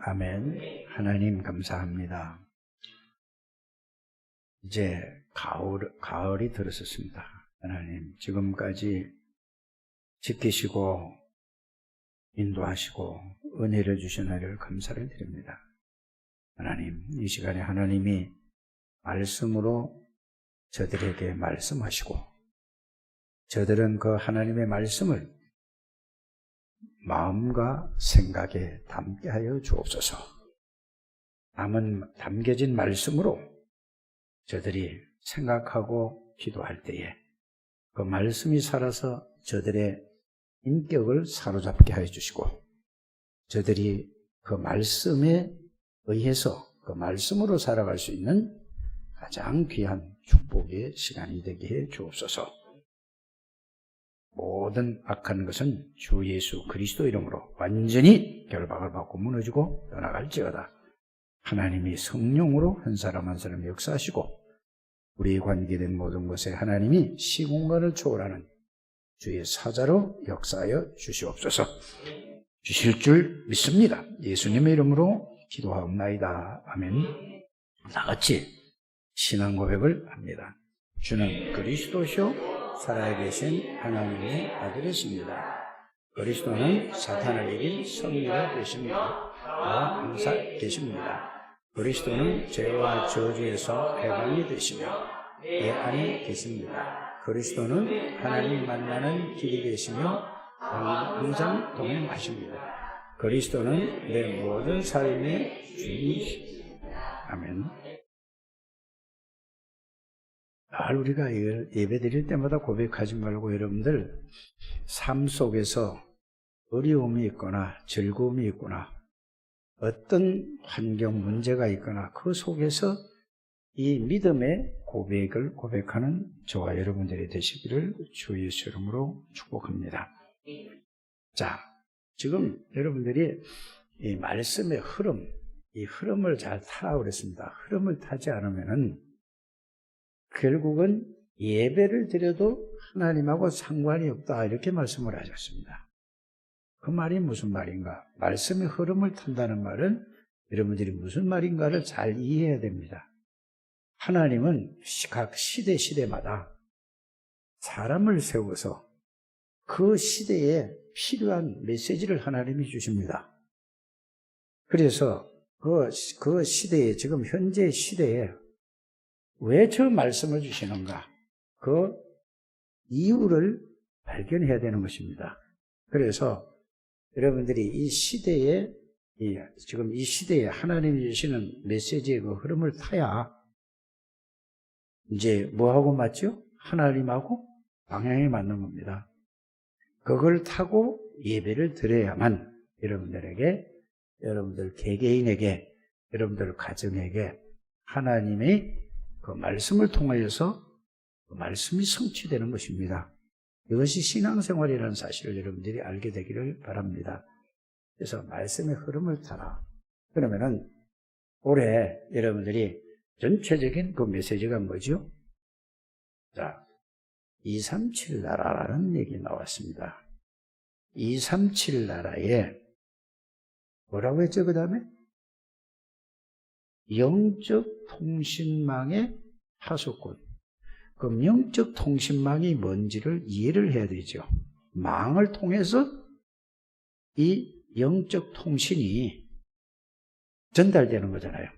아멘. 하나님 감사합니다. 이제 가을이 들어섰습니다. 하나님 지금까지 지키시고 인도하시고 은혜를 주신 하나님을 감사를 드립니다. 하나님, 이 시간에 하나님이 말씀으로 저들에게 말씀하시고 저들은 그 하나님의 말씀을 마음과 생각에 담게 하여 주옵소서. 담겨진 말씀으로 저들이 생각하고 기도할 때에 그 말씀이 살아서 저들의 인격을 사로잡게 하여 주시고 저들이 그 말씀에 의해서 그 말씀으로 살아갈 수 있는 가장 귀한 축복의 시간이 되게 해 주옵소서. 모든 악한 것은 주 예수 그리스도 이름으로 완전히 결박을 받고 무너지고 떠나갈지어다. 하나님이 성령으로 한 사람 한 사람 역사하시고 우리의 관계된 모든 것에 하나님이 시공간을 초월하는 주의 사자로 역사하여 주시옵소서. 주실 줄 믿습니다. 예수님의 이름으로 기도하옵나이다. 아멘. 다 같이 신앙 고백을 합니다. 주는 그리스도시요 살아계신 하나님의 아들이십니다. 그리스도는 사탄을 이긴 성리가 되십니다. 나와 항상 계십니다. 그리스도는 죄와 저주에서 해방이 되시며 내 안에 계십니다. 그리스도는 하나님 만나는 길이 되시며 항상 동행하십니다. 그리스도는 내 모든 삶의 주인이십니다. 아멘. 늘 우리가 예배 드릴 때마다 고백하지 말고 여러분들 삶 속에서 어려움이 있거나 즐거움이 있거나 어떤 환경 문제가 있거나 그 속에서 이 믿음의 고백을 고백하는 저와 여러분들이 되시기를 주 예수 이름으로 축복합니다. 자, 지금 여러분들이 이 말씀의 흐름, 이 흐름을 잘 타라고 그랬습니다. 흐름을 타지 않으면은 결국은 예배를 드려도 하나님하고 상관이 없다 이렇게 말씀을 하셨습니다. 그 말이 무슨 말인가? 말씀의 흐름을 탄다는 말은 여러분들이 무슨 말인가를 잘 이해해야 됩니다. 하나님은 각 시대마다 사람을 세워서 그 시대에 필요한 메시지를 하나님이 주십니다. 그래서 그 시대에 지금 현재 시대에 왜 저 말씀을 주시는가? 그 이유를 발견해야 되는 것입니다. 그래서 여러분들이 이 시대에 지금 이 시대에 하나님이 주시는 메시지의 그 흐름을 타야 이제 뭐하고 맞죠? 하나님하고 방향이 맞는 겁니다. 그걸 타고 예배를 드려야만 여러분들 개개인에게, 여러분들 가정에게 하나님의 그 말씀을 통하여서 그 말씀이 성취되는 것입니다. 이것이 신앙생활이라는 사실을 여러분들이 알게 되기를 바랍니다. 그래서 말씀의 흐름을 타라. 그러면은 올해 여러분들이 전체적인 그 메시지가 뭐죠? 자, 237 나라라는 얘기 나왔습니다. 237 나라에 뭐라고 했죠? 그 다음에 영적 통신망의 파수꾼. 그럼 영적 통신망이 뭔지를 이해를 해야 되죠. 망을 통해서 이 영적 통신이 전달되는 거잖아요.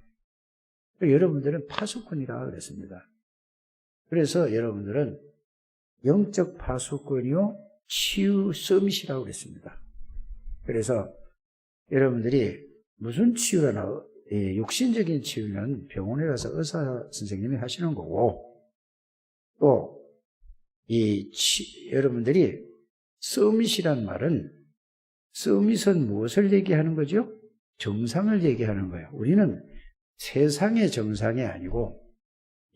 여러분들은 파수꾼이라고 그랬습니다. 그래서 여러분들은 영적 파수꾼이요 치유 서밋이라고 그랬습니다. 그래서 여러분들이 무슨 치유라나 육신적인 치유는 병원에 가서 의사 선생님이 하시는 거고 또 여러분들이 서밋이란 말은 서밋은 무엇을 얘기하는 거죠? 정상을 얘기하는 거예요. 우리는 세상의 정상이 아니고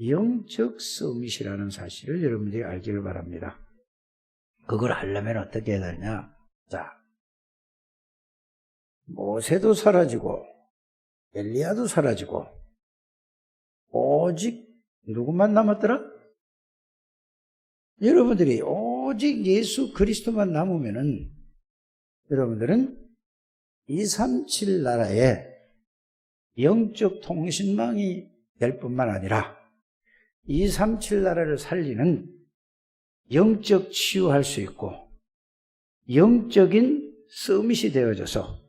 영적 서밋이라는 사실을 여러분들이 알기를 바랍니다. 그걸 알려면 어떻게 해야 되냐? 자, 모세도 사라지고 엘리야도 사라지고 오직 누구만 남았더라? 여러분들이 오직 예수 그리스도만 남으면은 여러분들은 237 나라에 영적 통신망이 될 뿐만 아니라 237 나라를 살리는 영적 치유할 수 있고 영적인 서밋이 되어져서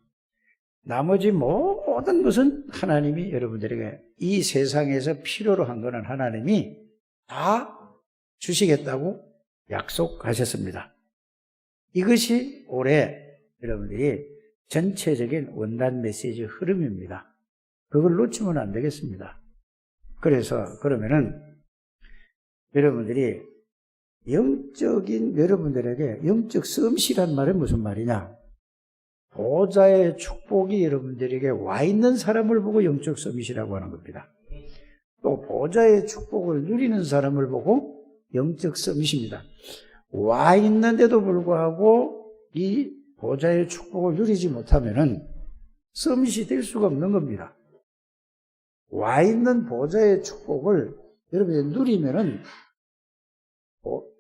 나머지 모든 것은 하나님이 여러분들에게 이 세상에서 필요로 한 것은 하나님이 다 주시겠다고 약속하셨습니다. 이것이 올해 여러분들이 전체적인 원단 메시지 흐름입니다. 그걸 놓치면 안 되겠습니다. 그래서 그러면은 여러분들이 영적인 여러분들에게 영적 썸씨란 말은 무슨 말이냐? 보좌의 축복이 여러분들에게 와 있는 사람을 보고 영적 썸이라고 하는 겁니다. 또 보좌의 축복을 누리는 사람을 보고 영적 썸이십니다. 와 있는데도 불구하고 이 보좌의 축복을 누리지 못하면은 썸이 될 수가 없는 겁니다. 와 있는 보좌의 축복을 여러분이 누리면은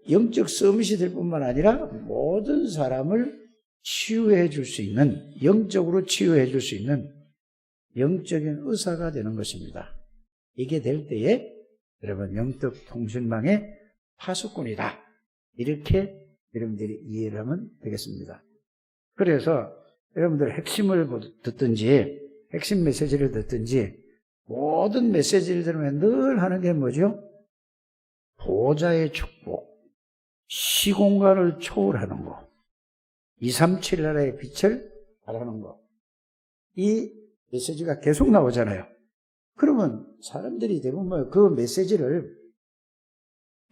영적 썸이 될 뿐만 아니라 모든 사람을 치유해 줄 수 있는, 영적으로 치유해 줄 수 있는 영적인 의사가 되는 것입니다. 이게 될 때에 여러분 영적 통신망의 파수꾼이다. 이렇게 여러분들이 이해를 하면 되겠습니다. 그래서 여러분들 핵심을 듣든지 핵심 메시지를 듣든지 모든 메시지를 들으면 늘 하는 게 뭐죠? 보좌의 축복, 시공간을 초월하는 거, 237 나라의 빛을 바라는 거. 이 메시지가 계속 나오잖아요. 그러면 사람들이 대부분 그 메시지를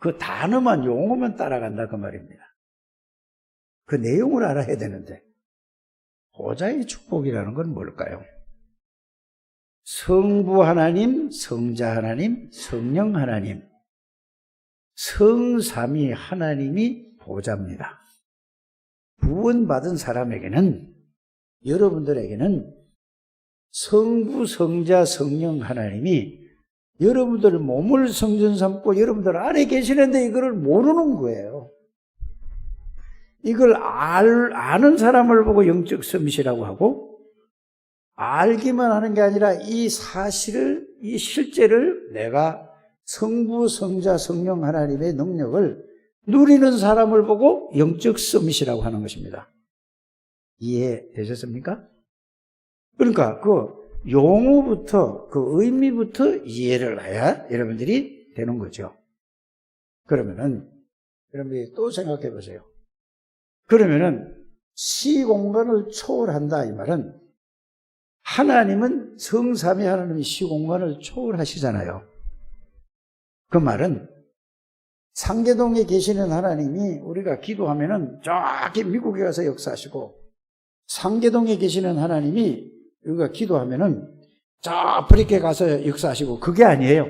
그 단어만 용어만 따라간다 그 말입니다. 그 내용을 알아야 되는데 보좌의 축복이라는 건 뭘까요? 성부 하나님, 성자 하나님, 성령 하나님, 성삼위 하나님이 보좌입니다. 구원받은 사람에게는, 여러분들에게는 성부, 성자, 성령 하나님이 여러분들 몸을 성전 삼고 여러분들 안에 계시는데 이거를 모르는 거예요. 이걸 아는 사람을 보고 영적 썸이라고 하고, 알기만 하는 게 아니라 이 사실을, 이 실제를 내가 성부, 성자, 성령 하나님의 능력을 누리는 사람을 보고 영적 썸이라고 하는 것입니다. 이해되셨습니까? 그러니까 그 용어부터, 그 의미부터 이해를 해야 여러분들이 되는 거죠. 그러면은 여러분들이 또 생각해 보세요. 그러면은 시공간을 초월한다 이 말은, 하나님은 성삼위 하나님이 시공간을 초월하시잖아요. 그 말은 상계동에 계시는 하나님이 우리가 기도하면은 저기 미국에 가서 역사하시고, 상계동에 계시는 하나님이 우리가 기도하면은 저 아프리카에 가서 역사하시고, 그게 아니에요.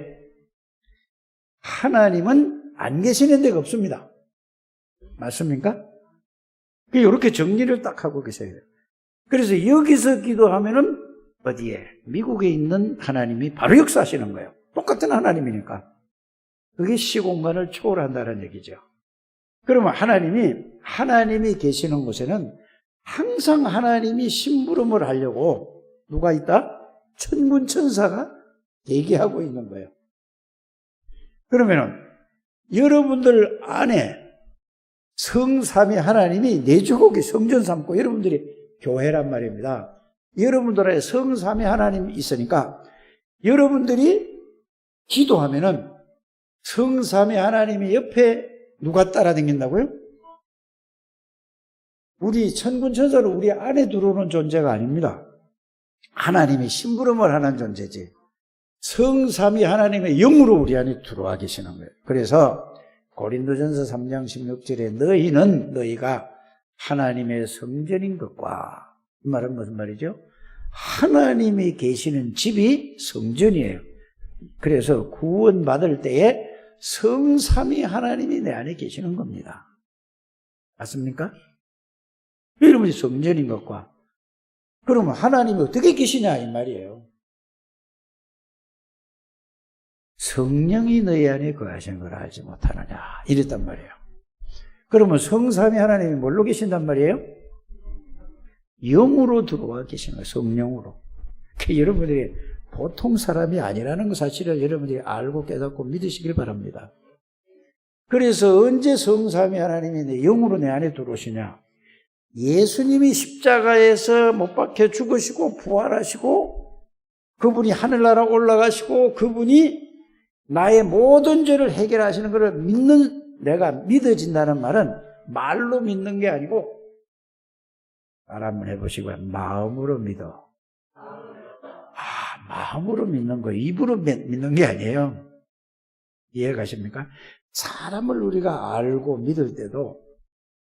하나님은 안 계시는 데가 없습니다. 맞습니까? 이렇게 정리를 딱 하고 계셔야 돼요. 그래서 여기서 기도하면은 어디에? 미국에 있는 하나님이 바로 역사하시는 거예요. 똑같은 하나님이니까. 그게 시공간을 초월한다는 얘기죠. 그러면 하나님이 계시는 곳에는 항상 하나님이 심부름을 하려고 누가 있다? 천군 천사가 대기하고 있는 거예요. 그러면은 여러분들 안에 성삼위 하나님이 내주고 성전 삼고, 여러분들이 교회란 말입니다. 여러분들의 성삼위 하나님이 있으니까 여러분들이 기도하면은 성삼위 하나님이 옆에 누가 따라다닌다고요? 우리 천군 천사는 우리 안에 들어오는 존재가 아닙니다. 하나님이 심부름을 하는 존재지. 성삼위 하나님의 영으로 우리 안에 들어와 계시는 거예요. 그래서 고린도전서 3장 16절에 너희가 하나님의 성전인 것과, 이 말은 무슨 말이죠? 하나님이 계시는 집이 성전이에요. 그래서 구원받을 때에 성삼위 하나님이 내 안에 계시는 겁니다. 맞습니까? 여러분이 성전인 것과, 그러면 하나님이 어떻게 계시냐 이 말이에요. 성령이 너희 안에 거하시는 걸 알지 못하느냐 이랬단 말이에요. 그러면 성삼위 하나님이 뭘로 계신단 말이에요? 영으로 들어와 계시는 거예요. 성령으로. 여러분들이 보통 사람이 아니라는 그 사실을 여러분들이 알고 깨닫고 믿으시길 바랍니다. 그래서 언제 성삼위 하나님이 내 영으로 내 안에 들어오시냐? 예수님이 십자가에서 못 박혀 죽으시고 부활하시고 그분이 하늘나라 올라가시고 그분이 나의 모든 죄를 해결하시는 것을 믿는 내가 믿어진다는 말은 말로 믿는 게 아니고 말 한번 해보시고요. 마음으로 믿어. 마음으로 믿는 거, 입으로 믿는 게 아니에요. 이해가십니까? 사람을 우리가 알고 믿을 때도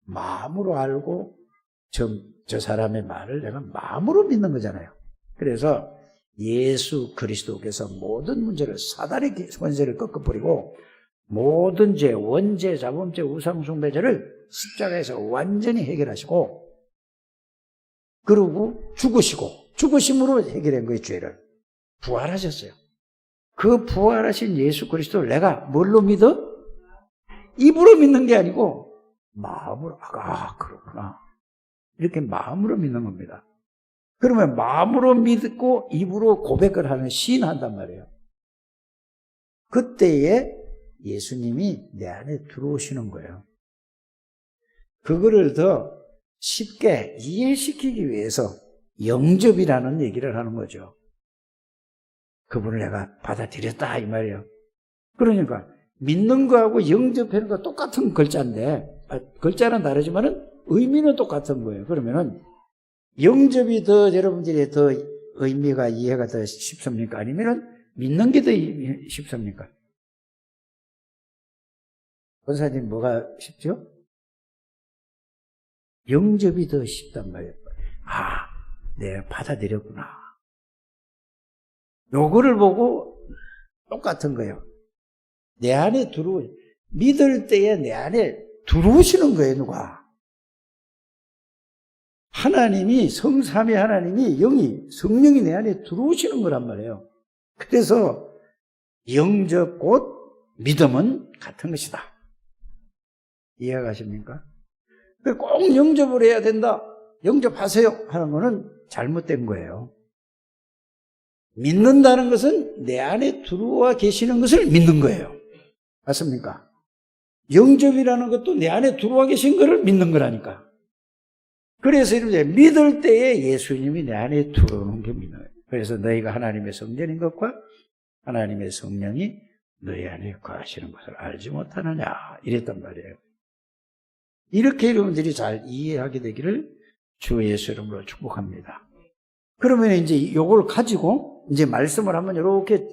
마음으로 알고 저 사람의 말을 내가 마음으로 믿는 거잖아요. 그래서 예수 그리스도께서 모든 문제를 사단의 권세를 꺾어버리고 모든 죄, 원죄, 자범죄, 우상숭배죄를 십자가에서 완전히 해결하시고 그리고 죽으심으로 해결한 거예요. 죄를. 부활하셨어요. 그 부활하신 예수 그리스도를 내가 뭘로 믿어? 입으로 믿는 게 아니고 마음으로. 그렇구나. 이렇게 마음으로 믿는 겁니다. 그러면 마음으로 믿고 입으로 고백을 하면 시인한단 말이에요. 그때에 예수님이 내 안에 들어오시는 거예요. 그거를 더 쉽게 이해시키기 위해서 영접이라는 얘기를 하는 거죠. 그분을 내가 받아들였다 이 말이에요. 그러니까 믿는 거하고 영접하는 거 똑같은 글자인데 글자는 다르지만은 의미는 똑같은 거예요. 그러면은 영접이 더 여러분들이 더 의미가 이해가 더 쉽습니까? 아니면은 믿는 게 더 쉽습니까? 권사님 뭐가 쉽죠? 영접이 더 쉽단 말이에요. 내가 받아들였구나. 요거를 보고 똑같은 거예요. 내 안에 믿을 때에 내 안에 들어오시는 거예요, 누가. 하나님이, 성삼위 하나님이 성령이 내 안에 들어오시는 거란 말이에요. 그래서 영접 곧 믿음은 같은 것이다. 이해가십니까? 꼭 영접을 해야 된다. 영접하세요 하는 거는 잘못된 거예요. 믿는다는 것은 내 안에 들어와 계시는 것을 믿는 거예요. 맞습니까? 영접이라는 것도 내 안에 들어와 계신 것을 믿는 거라니까. 그래서 이렇게 믿을 때에 예수님이 내 안에 들어오는 게 믿는 거예요. 그래서 너희가 하나님의 성전인 것과 하나님의 성령이 너희 안에 거하시는 것을 알지 못하느냐 이랬단 말이에요. 이렇게 여러분들이 잘 이해하게 되기를 주 예수 이름으로 축복합니다. 그러면 이제 이걸 가지고 이제 말씀을 한번 이렇게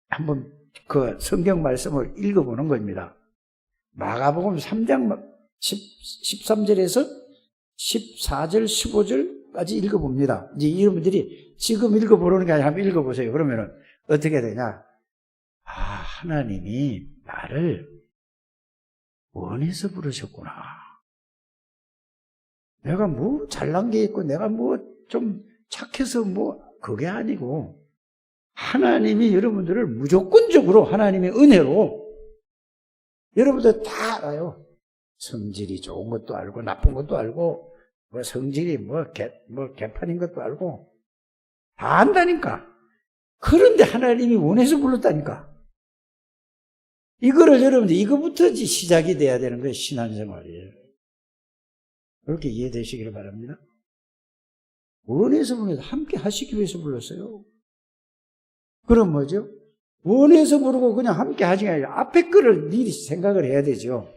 한번 그 성경 말씀을 읽어보는 겁니다. 마가복음 3장 13절에서 14절, 15절까지 읽어봅니다. 이제 여러분들이 지금 읽어보려는 게 아니라 한번 읽어보세요. 그러면은 어떻게 되냐? 하나님이 나를 원해서 부르셨구나. 내가 뭐 잘난 게 있고 내가 뭐 좀 착해서 뭐 그게 아니고 하나님이 여러분들을 무조건적으로 하나님의 은혜로 여러분들 다 알아요. 성질이 좋은 것도 알고 나쁜 것도 알고 뭐 성질이 개판인 것도 알고 다 안다니까. 그런데 하나님이 원해서 불렀다니까. 이거를 여러분들 이거부터 시작이 돼야 되는 거예요. 신앙생활이에요. 그렇게 이해되시기를 바랍니다. 원해서 불러서 함께 하시기 위해서 불렀어요. 그럼 뭐죠? 원해서 부르고 그냥 함께 하지 아니라 앞에 거를 미리 생각을 해야 되죠.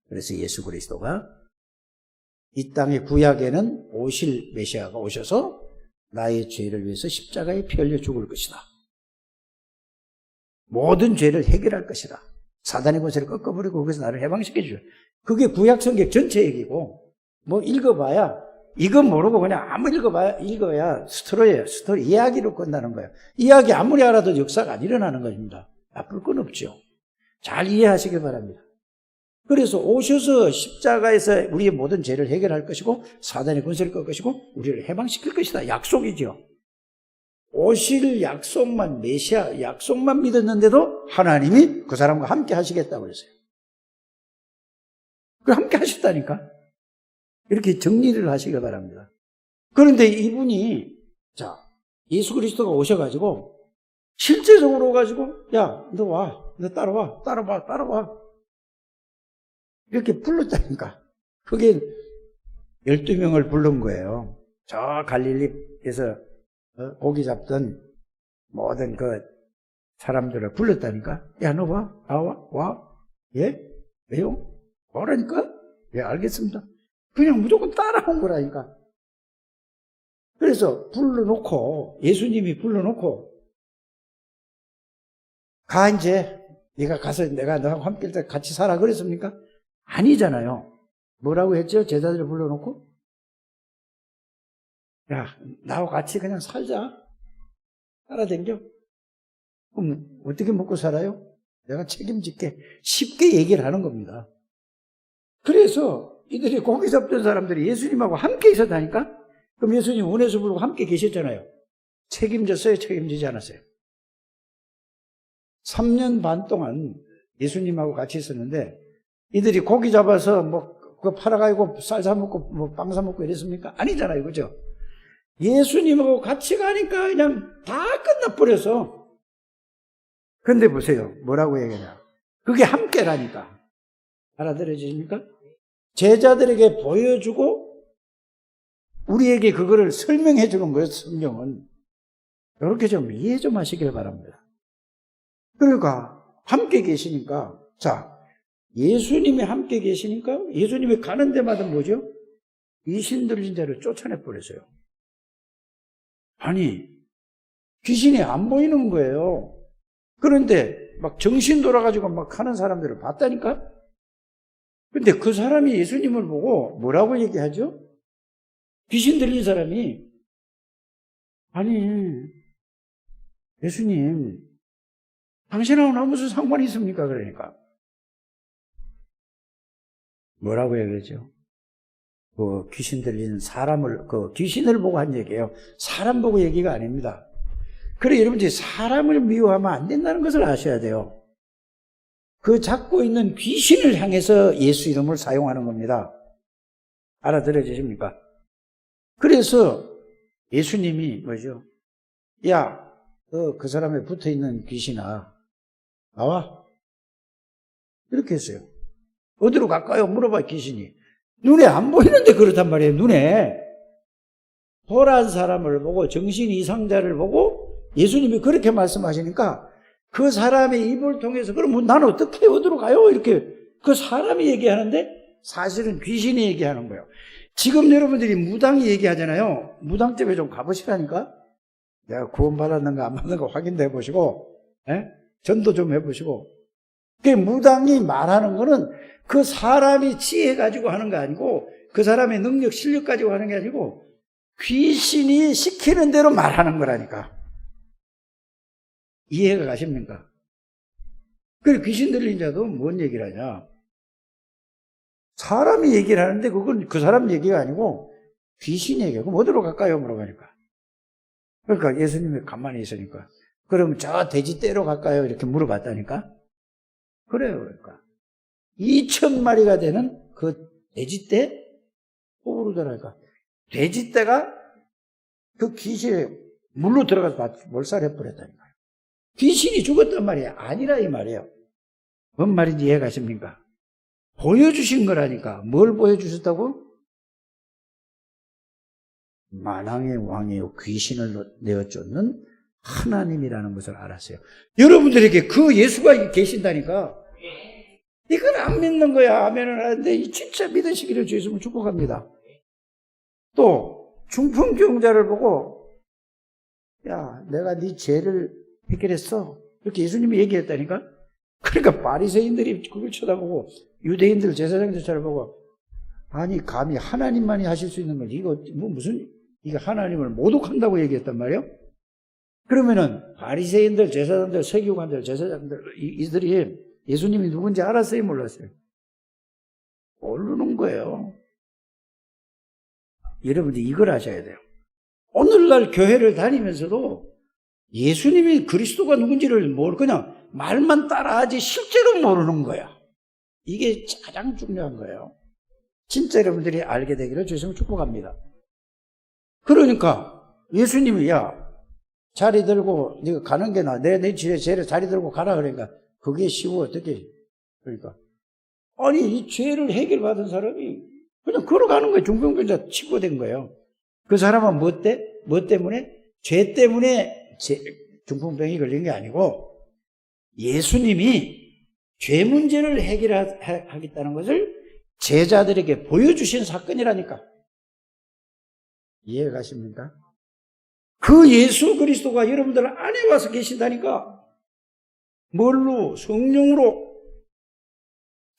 그래서 예수 그리스도가 이 땅의 구약에는 오실 메시아가 오셔서 나의 죄를 위해서 십자가에 피 흘려 죽을 것이다. 모든 죄를 해결할 것이다. 사단의 권세를 꺾어버리고 거기서 나를 해방시켜 주죠. 그게 구약 성경 전체 얘기고 뭐 읽어봐야 이거 모르고 그냥 아무 읽어야 스토리예요. 스토리 이야기로 끝나는 거예요. 이야기 아무리 알아도 역사가 안 일어나는 것입니다. 나쁠 건 없죠. 잘 이해하시길 바랍니다. 그래서 오셔서 십자가에서 우리의 모든 죄를 해결할 것이고 사단의 권세를 꺾을 것이고 우리를 해방시킬 것이다. 약속이죠. 오실 약속만 메시아 약속만 믿었는데도 하나님이 그 사람과 함께 하시겠다고 그랬어요. 그 함께 하셨다니까. 이렇게 정리를 하시기 바랍니다. 그런데 이분이 예수 그리스도가 오셔가지고 실제적으로 오가지고 야, 너 와. 너 따라와. 따라와. 따라와. 이렇게 불렀다니까. 그게 12명을 부른 거예요. 저 갈릴리에서 고기 잡던 모든 그 사람들을 불렀다니까. 야, 너 와. 와. 와. 예? 왜요? 뭐라니까? 예, 알겠습니다. 그냥 무조건 따라온 거라니까. 그래서 불러놓고, 예수님이 불러놓고, 가, 이제. 네가 가서 내가 너하고 함께 같이 살아. 그랬습니까? 아니잖아요. 뭐라고 했죠? 제자들을 불러놓고? 야, 나하고 같이 그냥 살자. 따라댕겨. 그럼 어떻게 먹고 살아요? 내가 책임질게. 쉽게 얘기를 하는 겁니다. 그래서 이들이 고기 잡던 사람들이 예수님하고 함께 있었다니까? 그럼 예수님 은혜수 부르고 함께 계셨잖아요. 책임졌어요? 책임지지 않았어요? 3년 반 동안 예수님하고 같이 있었는데 이들이 고기 잡아서 뭐 그거 팔아가지고 쌀 사먹고 뭐 빵 사먹고 이랬습니까? 아니잖아요. 그죠? 예수님하고 같이 가니까 그냥 다 끝나버려서. 근데 보세요. 뭐라고 얘기하냐. 그게 함께라니까. 알아들어지십니까? 제자들에게 보여주고 우리에게 그거를 설명해 주는 거예요. 성경은. 이렇게 좀 이해 좀 하시길 바랍니다. 그러니까 함께 계시니까, 자, 예수님이 함께 계시니까 예수님이 가는 데마다 뭐죠? 귀신 들린 자를 쫓아내 버렸어요. 아니, 귀신이 안 보이는 거예요. 그런데 막 정신 돌아가지고 막 하는 사람들을 봤다니까? 근데 그 사람이 예수님을 보고 뭐라고 얘기하죠? 귀신 들린 사람이, 아니, 예수님, 당신하고는 무슨 상관이 있습니까? 그러니까. 뭐라고 얘기하죠? 그 귀신 들린 사람을, 그 귀신을 보고 한 얘기예요. 사람 보고 얘기가 아닙니다. 그래, 여러분들이 사람을 미워하면 안 된다는 것을 아셔야 돼요. 그 잡고 있는 귀신을 향해서 예수 이름을 사용하는 겁니다. 알아들어지십니까? 그래서 예수님이 뭐죠? 야, 너 그 사람에 붙어 있는 귀신아, 나와. 이렇게 했어요. 어디로 갈까요? 물어봐, 귀신이. 눈에 안 보이는데 그렇단 말이에요, 눈에. 보란 사람을 보고, 정신 이상자를 보고, 예수님이 그렇게 말씀하시니까, 그 사람의 입을 통해서, 그럼 나는 어떻게 어디로 가요? 이렇게 그 사람이 얘기하는데, 사실은 귀신이 얘기하는 거예요. 지금 여러분들이 무당이 얘기하잖아요. 무당집에 좀 가보시라니까? 내가 구원받았는가 안 받는가 확인도 해보시고, 전도 좀 해보시고. 그 무당이 말하는 거는 그 사람이 지혜 가지고 하는 거 아니고, 그 사람의 능력, 실력 가지고 하는 게 아니고, 귀신이 시키는 대로 말하는 거라니까. 이해가 가십니까? 그래, 귀신 들린 자도 뭔 얘기를 하냐? 사람이 얘기를 하는데 그건 그 사람 얘기가 아니고 귀신 얘기야. 그럼 어디로 갈까요? 물어보니까. 그러니까 예수님이 가만히 있으니까. 그럼 저 돼지떼로 갈까요? 이렇게 물어봤다니까. 그래요. 그러니까 2,000마리가 되는 그 돼지떼 오르더라니까. 돼지떼가 그 귀신에 물로 들어가서 몰살해버렸다니까요. 귀신이 죽었단 말이에요. 아니라 이 말이에요. 뭔 말인지 이해가십니까? 보여주신 거라니까. 뭘 보여주셨다고? 만왕의 왕이요 귀신을 내어 쫓는 하나님이라는 것을 알았어요. 여러분들에게 그 예수가 계신다니까. 이걸 안 믿는 거야. 아멘을 하는데 진짜 믿으시기를 주 예수님을 축복합니다. 또 중풍병자를 보고 야, 내가 네 죄를 해결했어. 이렇게 예수님이 얘기했다니까. 그러니까 바리새인들이 그걸 쳐다보고 유대인들 제사장들처럼 보고 아니 감히 하나님만이 하실 수 있는 거지. 이거 뭐 무슨 이거 하나님을 모독한다고 얘기했단 말이에요. 그러면은 바리새인들, 제사장들, 서기관들, 제사장들 이들이 예수님이 누군지 알았어요, 몰랐어요? 모르는 거예요. 여러분들 이걸 아셔야 돼요. 오늘날 교회를 다니면서도 예수님이 그리스도가 누군지를 그냥 말만 따라하지 실제로 모르는 거야. 이게 가장 중요한 거예요. 진짜 여러분들이 알게 되기를 주님을 축복합니다. 그러니까 예수님이 야, 자리 들고 네가 가는 게 나아. 내 집에 자리 들고 가라 그러니까 그게 쉬워 어떻게? 그러니까 아니 이 죄를 해결받은 사람이 그냥 걸어가는 거예요. 중풍병자 치료된 거예요. 그 사람은 뭐 때문에? 죄 때문에 중풍병이 걸린 게 아니고 예수님이 죄 문제를 해결하겠다는 것을 제자들에게 보여주신 사건이라니까. 이해가 가십니까? 그 예수 그리스도가 여러분들 안에 와서 계신다니까. 뭘로? 성령으로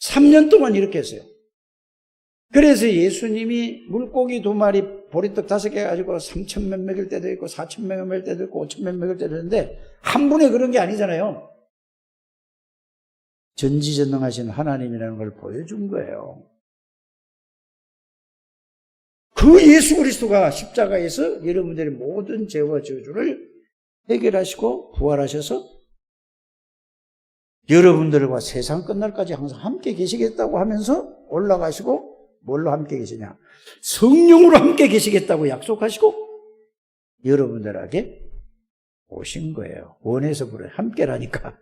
3년 동안 이렇게 했어요. 그래서 예수님이 물고기 2마리 보리떡 5개 가지고 3,000명 먹일 때도 있고 4,000명 먹일 때도 있고 5,000명 먹일 때도 있는데 한 분에 그런 게 아니잖아요. 전지전능하신 하나님이라는 걸 보여준 거예요. 그 예수 그리스도가 십자가에서 여러분들의 모든 죄와 저주를 해결하시고 부활하셔서 여러분들과 세상 끝날까지 항상 함께 계시겠다고 하면서 올라가시고 뭘로 함께 계시냐? 성령으로 함께 계시겠다고 약속하시고 여러분들에게 오신 거예요. 원해서 그래. 함께라니까.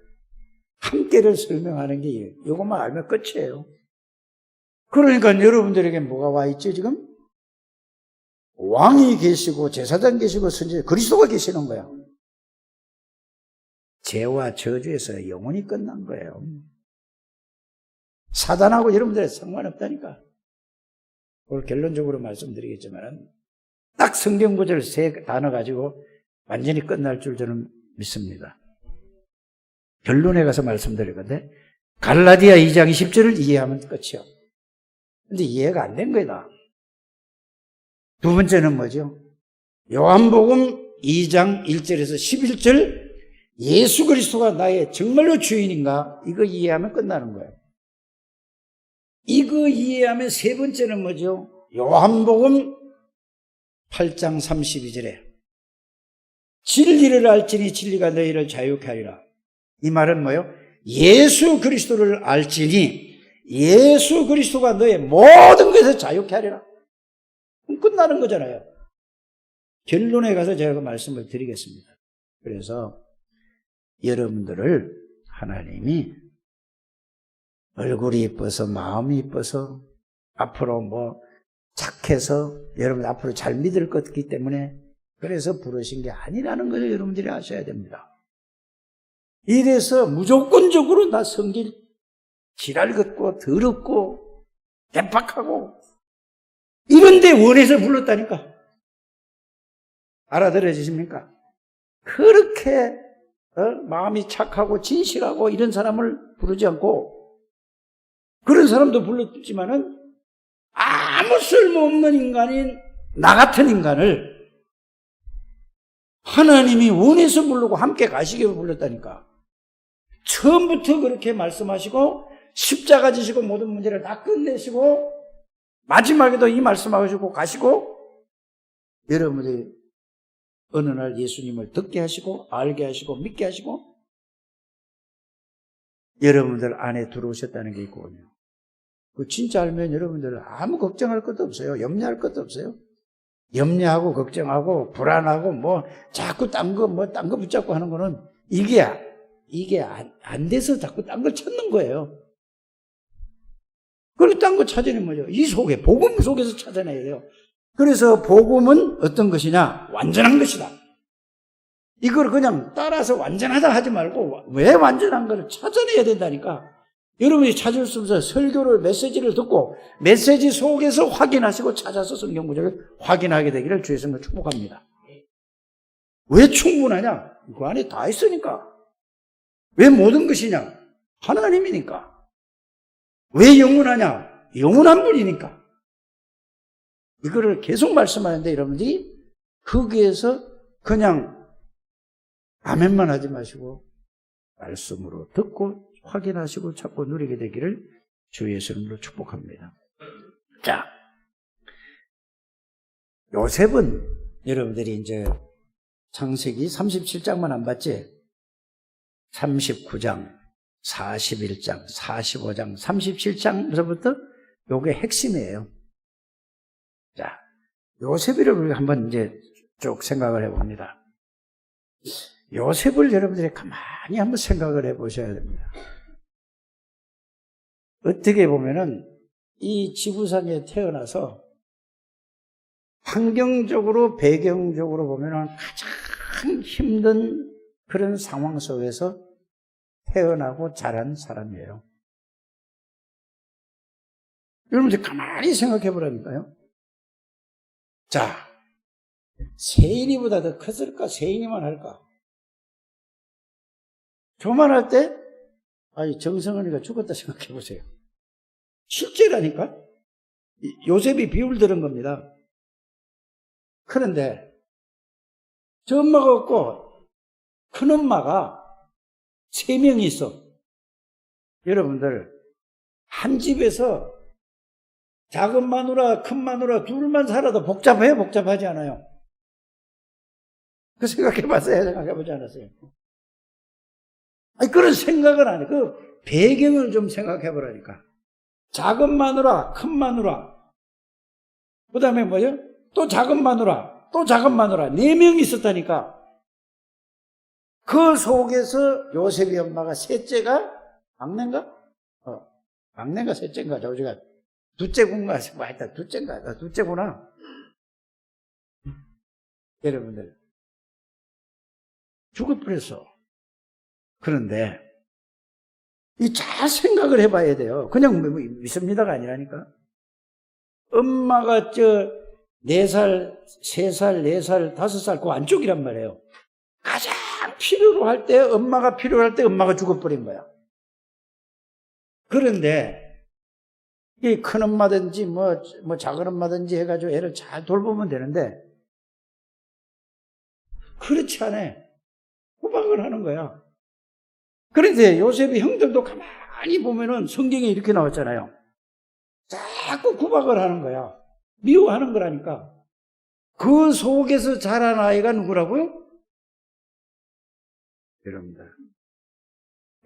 함께를 설명하는 게 이것만 알면 끝이에요. 그러니까 여러분들에게 뭐가 와 있죠 지금? 왕이 계시고 제사장 계시고 선지자 그리스도가 계시는 거야. 죄와 저주에서 영원히 끝난 거예요. 사단하고 여러분들의 상관없다니까. 오늘 결론적으로 말씀드리겠지만 딱 성경 구절 3단어 가지고 완전히 끝날 줄 저는 믿습니다. 결론에 가서 말씀드릴 건데 갈라디아 2장 10절을 이해하면 끝이요. 근데 이해가 안 된 거다. 두 번째는 뭐죠? 요한복음 2장 1절에서 11절 예수 그리스도가 나의 정말로 주인인가? 이거 이해하면 끝나는 거예요. 이거 이해하면 세 번째는 뭐죠? 요한복음 8장 32절에 진리를 알지니 진리가 너희를 자유케 하리라. 이 말은 뭐예요? 예수 그리스도를 알지니 예수 그리스도가 너의 모든 것에서 자유케 하리라. 그럼 끝나는 거잖아요. 결론에 가서 제가 그 말씀을 드리겠습니다. 그래서 여러분들을 하나님이 얼굴이 이뻐서 마음이 이뻐서 앞으로 뭐 착해서 여러분 앞으로 잘 믿을 것 같기 때문에 그래서 부르신 게 아니라는 것을 여러분들이 아셔야 됩니다. 이래서 무조건적으로 나 성질 지랄 같고 더럽고 개팍하고 이런데 원해서 불렀다니까. 알아들어지십니까? 그렇게 마음이 착하고 진실하고 이런 사람을 부르지 않고 그런 사람도 불렀지만은 아무 쓸모없는 인간인 나 같은 인간을 하나님이 원해서 부르고 함께 가시게 불렀다니까. 처음부터 그렇게 말씀하시고 십자가 지시고 모든 문제를 다 끝내시고 마지막에도 이 말씀하시고 가시고 여러분들이 어느 날 예수님을 듣게 하시고 알게 하시고 믿게 하시고 여러분들 안에 들어오셨다는 게 있거든요. 그 진짜 알면 여러분들 아무 걱정할 것도 없어요. 염려할 것도 없어요. 염려하고 걱정하고 불안하고 뭐 자꾸 딴 거 붙잡고 하는 거는 이게 안 돼서 자꾸 딴 걸 찾는 거예요. 그리고 딴 거 찾아내는 뭐죠? 이 속에 복음 속에서 찾아내야 돼요. 그래서 복음은 어떤 것이냐? 완전한 것이다. 이걸 그냥 따라서 완전하다 하지 말고 왜 완전한 걸 찾아내야 된다니까. 여러분이 찾을 수 없어요. 설교를 메시지를 듣고 메시지 속에서 확인하시고 찾아서 성경 구절을 확인하게 되기를 주의 성을 축복합니다. 왜 충분하냐? 그 안에 다 있으니까. 왜 모든 것이냐? 하나님이니까. 왜 영원하냐? 영원한 분이니까. 이거를 계속 말씀하는데 여러분들이 거기에서 그냥 아멘만 하지 마시고 말씀으로 듣고 확인하시고 찾고 누리게 되기를 주 예수의 이름으로 축복합니다. 자, 요셉은 여러분들이 이제 창세기 37장만 안 봤지? 39장, 41장, 45장, 37장에서부터 요게 핵심이에요. 자, 요셉이를 우리가 한번 이제 쭉 생각을 해봅니다. 요셉을 여러분들이 가만히 한번 생각을 해 보셔야 됩니다. 어떻게 보면은 이 지구상에 태어나서 환경적으로, 배경적으로 보면은 가장 힘든 그런 상황 속에서 태어나고 자란 사람이에요. 여러분들 가만히 생각해 보라니까요. 자, 세인이보다 더 컸을까? 세인이만 할까? 교만할 때, 정성은이가 죽었다 생각해 보세요. 실제라니까? 요셉이 비유를 들은 겁니다. 그런데, 저 엄마가 없고, 큰 엄마가 3명이 있어. 여러분들, 한 집에서 작은 마누라, 큰 마누라 둘만 살아도 복잡해요? 복잡하지 않아요? 그 생각해봤어요? 생각해보지 않았어요? 그런 생각을 안 해. 그 배경을 좀 생각해보라니까. 작은 마누라, 큰 마누라. 그 다음에 뭐요? 또 작은 마누라, 또 작은 마누라. 4명이 있었다니까. 그 속에서 요셉이 엄마가 셋째가, 막내인가? 막내가 셋째인가? 저지가 둘째군가? 하여튼 둘째인가? 둘째구나. 여러분들. 죽어버렸어. 그런데 이 잘 생각을 해봐야 돼요. 그냥 믿습니다가 아니라니까. 엄마가 4살, 3살, 4살, 5살 그 안쪽이란 말이에요. 가장 필요로 할 때, 엄마가 필요할 때 엄마가 죽어버린 거야. 그런데 이 큰 엄마든지 뭐 작은 엄마든지 해가지고 애를 잘 돌보면 되는데 그렇지 않아. 구박을 하는 거야. 그런데 요셉의 형들도 가만히 보면은 성경에 이렇게 나왔잖아요. 자꾸 구박을 하는 거야. 미워하는 거라니까. 그 속에서 자란 아이가 누구라고요? 여러분들.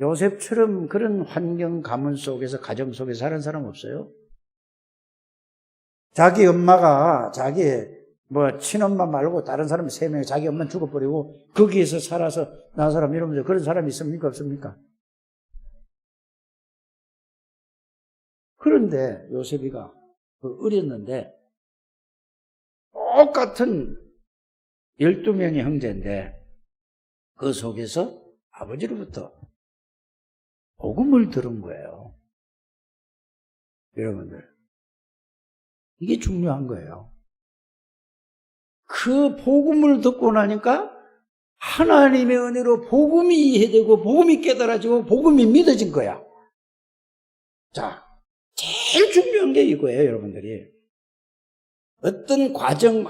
요셉처럼 그런 환경 가문 속에서, 가정 속에서 사는 사람 없어요? 자기 엄마가, 자기 친엄마 말고 다른 사람 3명이 자기 엄마는 죽어버리고 거기에서 살아서 난 사람 이러면서 그런 사람이 있습니까? 없습니까? 그런데 요셉이가 어렸는데 똑같은 12명의 형제인데 그 속에서 아버지로부터 복음을 들은 거예요. 여러분들, 이게 중요한 거예요. 그 복음을 듣고 나니까 하나님의 은혜로 복음이 이해되고 복음이 깨달아지고 복음이 믿어진 거야. 자, 제일 중요한 게 이거예요, 여러분들이. 어떤 가정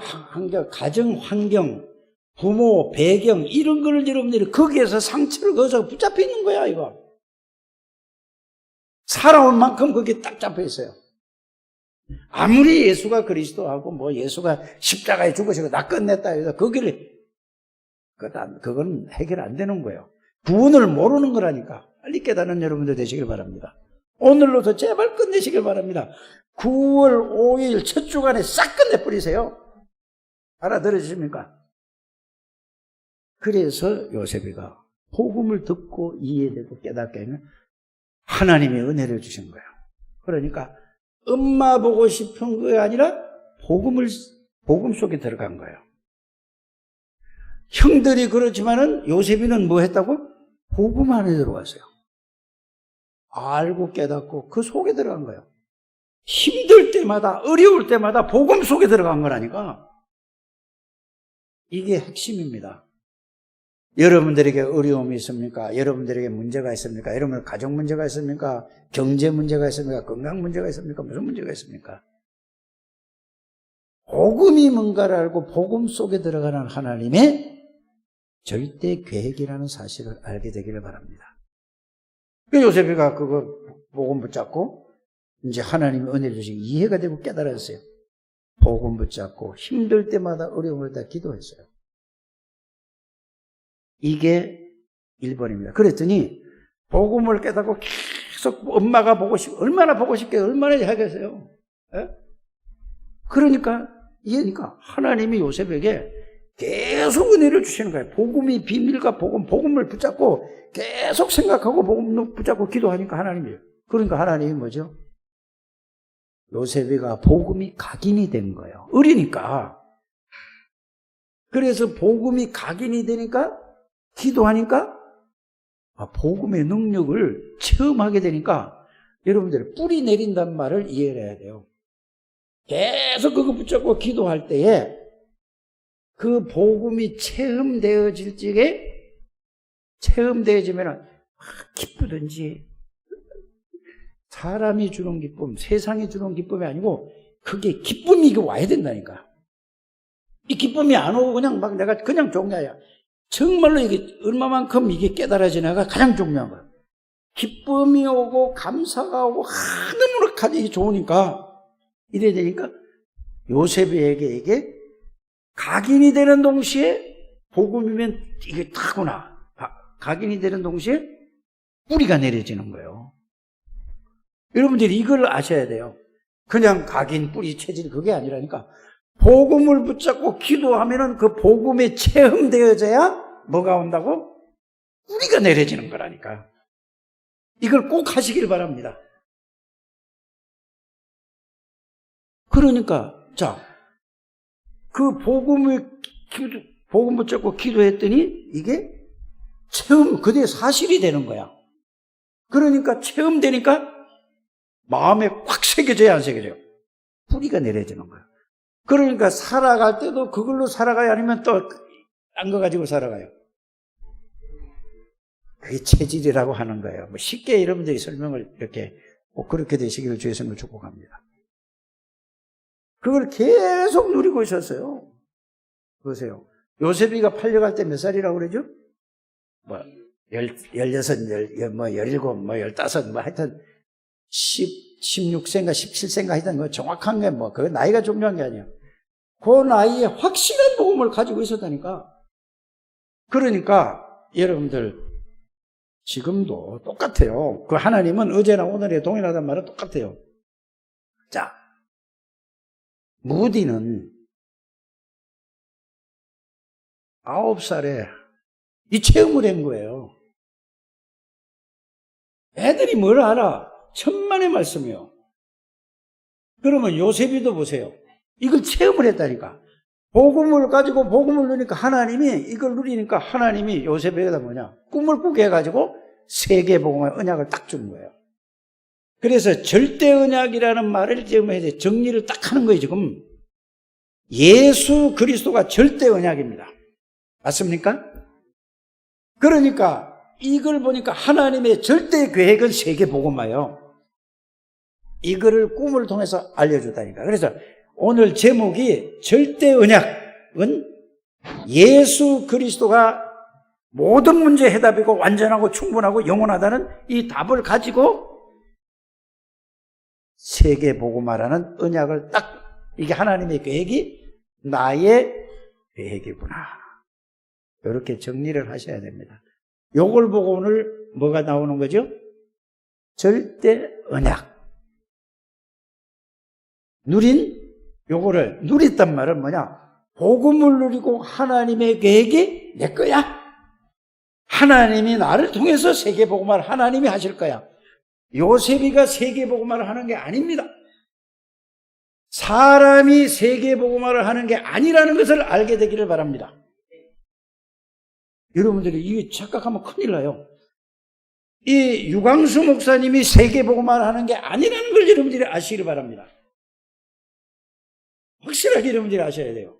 환경, 부모, 배경 이런 걸 여러분들이 거기에서 상처를 거기서 붙잡혀 있는 거야, 이거. 살아온 만큼 거기에 딱 잡혀 있어요. 아무리 예수가 그리스도하고 예수가 십자가에 죽으시고 나 끝냈다 해서 그건 해결 안 되는 거예요. 구원을 모르는 거라니까. 빨리 깨닫는 여러분들 되시길 바랍니다. 오늘로서 제발 끝내시길 바랍니다. 9월 5일 첫 주간에 싹 끝내버리세요. 알아들으십니까? 그래서 요셉이가 복음을 듣고 이해되고 깨닫게 하면 하나님의 은혜를 주신 거예요. 그러니까 엄마 보고 싶은 게 아니라 복음 속에 들어간 거예요. 형들이 그렇지만은 요셉이는 뭐 했다고? 복음 안에 들어갔어요. 알고 깨닫고 그 속에 들어간 거예요. 힘들 때마다, 어려울 때마다 복음 속에 들어간 거라니까. 이게 핵심입니다. 여러분들에게 어려움이 있습니까? 여러분들에게 문제가 있습니까? 여러분 가정 문제가 있습니까? 경제 문제가 있습니까? 건강 문제가 있습니까? 무슨 문제가 있습니까? 복음이 뭔가를 알고 복음 속에 들어가는 하나님의 절대 계획이라는 사실을 알게 되기를 바랍니다. 요셉이가 그거 복음 붙잡고 이제 하나님의 은혜를 주시고 이해가 되고 깨달았어요. 복음 붙잡고 힘들 때마다 어려움을 다 기도했어요. 이게 1번입니다. 그랬더니 복음을 깨닫고 계속 엄마가 얼마나 보고 싶게 얼마나 하겠어요. 예? 그러니까 하나님이 요셉에게 계속 은혜를 주시는 거예요. 복음이 비밀과 복음을 붙잡고 계속 생각하고 복음을 붙잡고 기도하니까 하나님이에요. 그러니까 하나님이 뭐죠? 요셉이가 복음이 각인이 된 거예요. 어리니까. 그래서 복음이 각인이 되니까 기도하니까 복음의 능력을 체험하게 되니까 여러분들 뿌리 내린다는 말을 이해해야 돼요. 계속 그거 붙잡고 기도할 때에 그 복음이 체험되어질 적에 체험되어지면 기쁘든지 사람이 주는 기쁨, 세상이 주는 기쁨이 아니고 그게 기쁨이 와야 된다니까. 이 기쁨이 안 오고 그냥 막 내가 그냥 종려야. 정말로 이게 얼마만큼 이게 깨달아지냐가 가장 중요한 거야. 기쁨이 오고 감사가 오고 너무나 가지 좋으니까 이래야 되니까 요셉에게 이게 각인이 되는 동시에 복음이면 이게 타구나. 각인이 되는 동시에 뿌리가 내려지는 거예요. 여러분들이 이걸 아셔야 돼요. 그냥 각인, 뿌리, 체질 그게 아니라니까. 복음을 붙잡고 기도하면은 그 복음에 체험되어져야 뭐가 온다고? 뿌리가 내려지는 거라니까. 이걸 꼭 하시길 바랍니다. 그러니까 그 복음 붙잡고 기도했더니 이게 그게 사실이 되는 거야. 그러니까 체험되니까 마음에 확 새겨져야 안 새겨져요? 뿌리가 내려지는 거야. 그러니까 살아갈 때도 그걸로 살아가야 아니면 또 딴 거 가지고 살아가요. 그게 체질이라고 하는 거예요. 쉽게 여러분들이 설명을 이렇게 꼭 그렇게 되시기를 주의 성을 축복합니다. 그걸 계속 누리고 있었어요. 보세요. 요셉이가 팔려갈 때 몇 살이라고 그러죠? 16, 17, 15, 하여튼 16세인가 17세인가 하여튼 정확한 게 그 나이가 중요한 게 아니에요. 그 나이에 확실한 복음을 가지고 있었다니까. 그러니까 여러분들 지금도 똑같아요. 그 하나님은 어제나 오늘에 동일하다는 말은 똑같아요. 자, 무디는 9살에 이 체험을 한 거예요. 애들이 뭘 알아? 천만의 말씀이요. 그러면 요셉이도 보세요. 이걸 체험을 했다니까. 복음을 가지고 복음을 누리니까 하나님이 이걸 누리니까 하나님이 요셉에게다 꿈을 꾸게 해가지고 세계 복음의 언약을 딱 주는 거예요. 그래서 절대 언약이라는 말을 지금 해야 돼. 정리를 딱 하는 거예요, 지금. 예수 그리스도가 절대 언약입니다. 맞습니까? 그러니까 이걸 보니까 하나님의 절대 계획은 세계 복음화예요. 이거를 꿈을 통해서 알려주다니까. 그래서 오늘 제목이 절대 언약은 예수 그리스도가 모든 문제의 해답이고 완전하고 충분하고 영원하다는 이 답을 가지고 세계 복음화라는 언약을 이게 하나님의 계획이 나의 계획이구나. 이렇게 정리를 하셔야 됩니다. 요걸 보고 오늘 뭐가 나오는 거죠? 절대 언약. 요거를 누렸단 말은 복음을 누리고 하나님의 계획이 내 거야. 하나님이 나를 통해서 세계복음화를 하나님이 하실 거야. 요셉이가 세계복음화를 하는 게 아닙니다. 사람이 세계복음화를 하는 게 아니라는 것을 알게 되기를 바랍니다. 여러분들이 이게 착각하면 큰일 나요. 이 유광수 목사님이 세계복음화를 하는 게 아니라는 걸 여러분들이 아시기를 바랍니다. 확실하게 여러분들이 아셔야 돼요.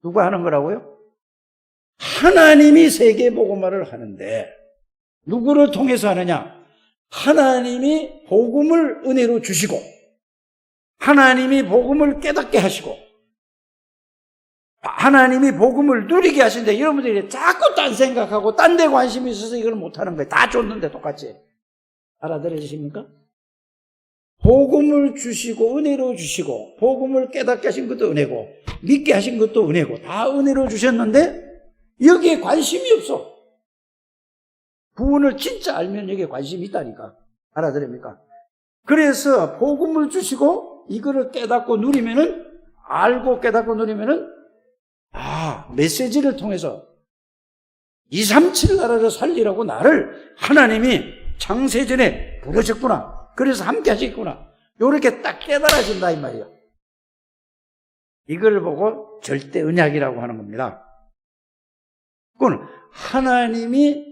누가 하는 거라고요? 하나님이 세계복음화를 하는데 누구를 통해서 하느냐? 하나님이 복음을 은혜로 주시고 하나님이 복음을 깨닫게 하시고 하나님이 복음을 누리게 하시는데 여러분들이 자꾸 딴 생각하고 딴 데 관심이 있어서 이걸 못하는 거예요. 다 줬는데 똑같이. 알아들으십니까? 복음을 주시고 은혜로 주시고 복음을 깨닫게 하신 것도 은혜고 믿게 하신 것도 은혜고 다 은혜로 주셨는데 여기에 관심이 없어. 구원을 진짜 알면 여기에 관심이 있다니까. 알아들습니까? 그래서 복음을 주시고 이거를 깨닫고 누리면은 알고 깨닫고 누리면은 메시지를 통해서 237 나라를 살리라고 나를 하나님이 창세전에 부르셨구나. 그래서 함께 하셨구나. 요렇게 딱 깨달아진다 이 말이에요. 이걸 보고 절대 언약이라고 하는 겁니다. 그건 하나님이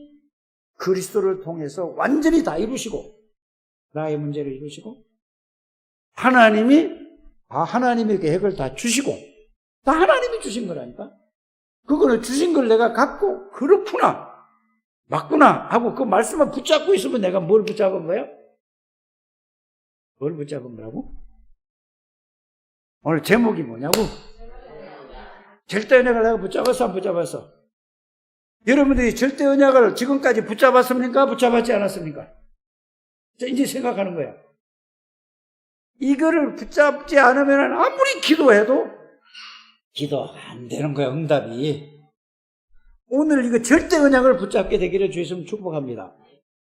그리스도를 통해서 완전히 다 이루시고 나의 문제를 이루시고 하나님이 하나님의 계획을 다 주시고 다 하나님이 주신 거라니까. 그거를 주신 걸 내가 갖고 그렇구나 맞구나 하고 그 말씀을 붙잡고 있으면 내가 뭘 붙잡은 거야? 뭘 붙잡은 거라고? 오늘 제목이 뭐냐고? 절대 언약을 내가 붙잡았어 안 붙잡았어? 여러분들이 절대 언약을 지금까지 붙잡았습니까? 붙잡았지 않았습니까? 이제 생각하는 거야. 이거를 붙잡지 않으면 아무리 기도해도 기도가 안 되는 거야, 응답이. 오늘 이거 절대 언약을 붙잡게 되기를 주였으면 축복합니다.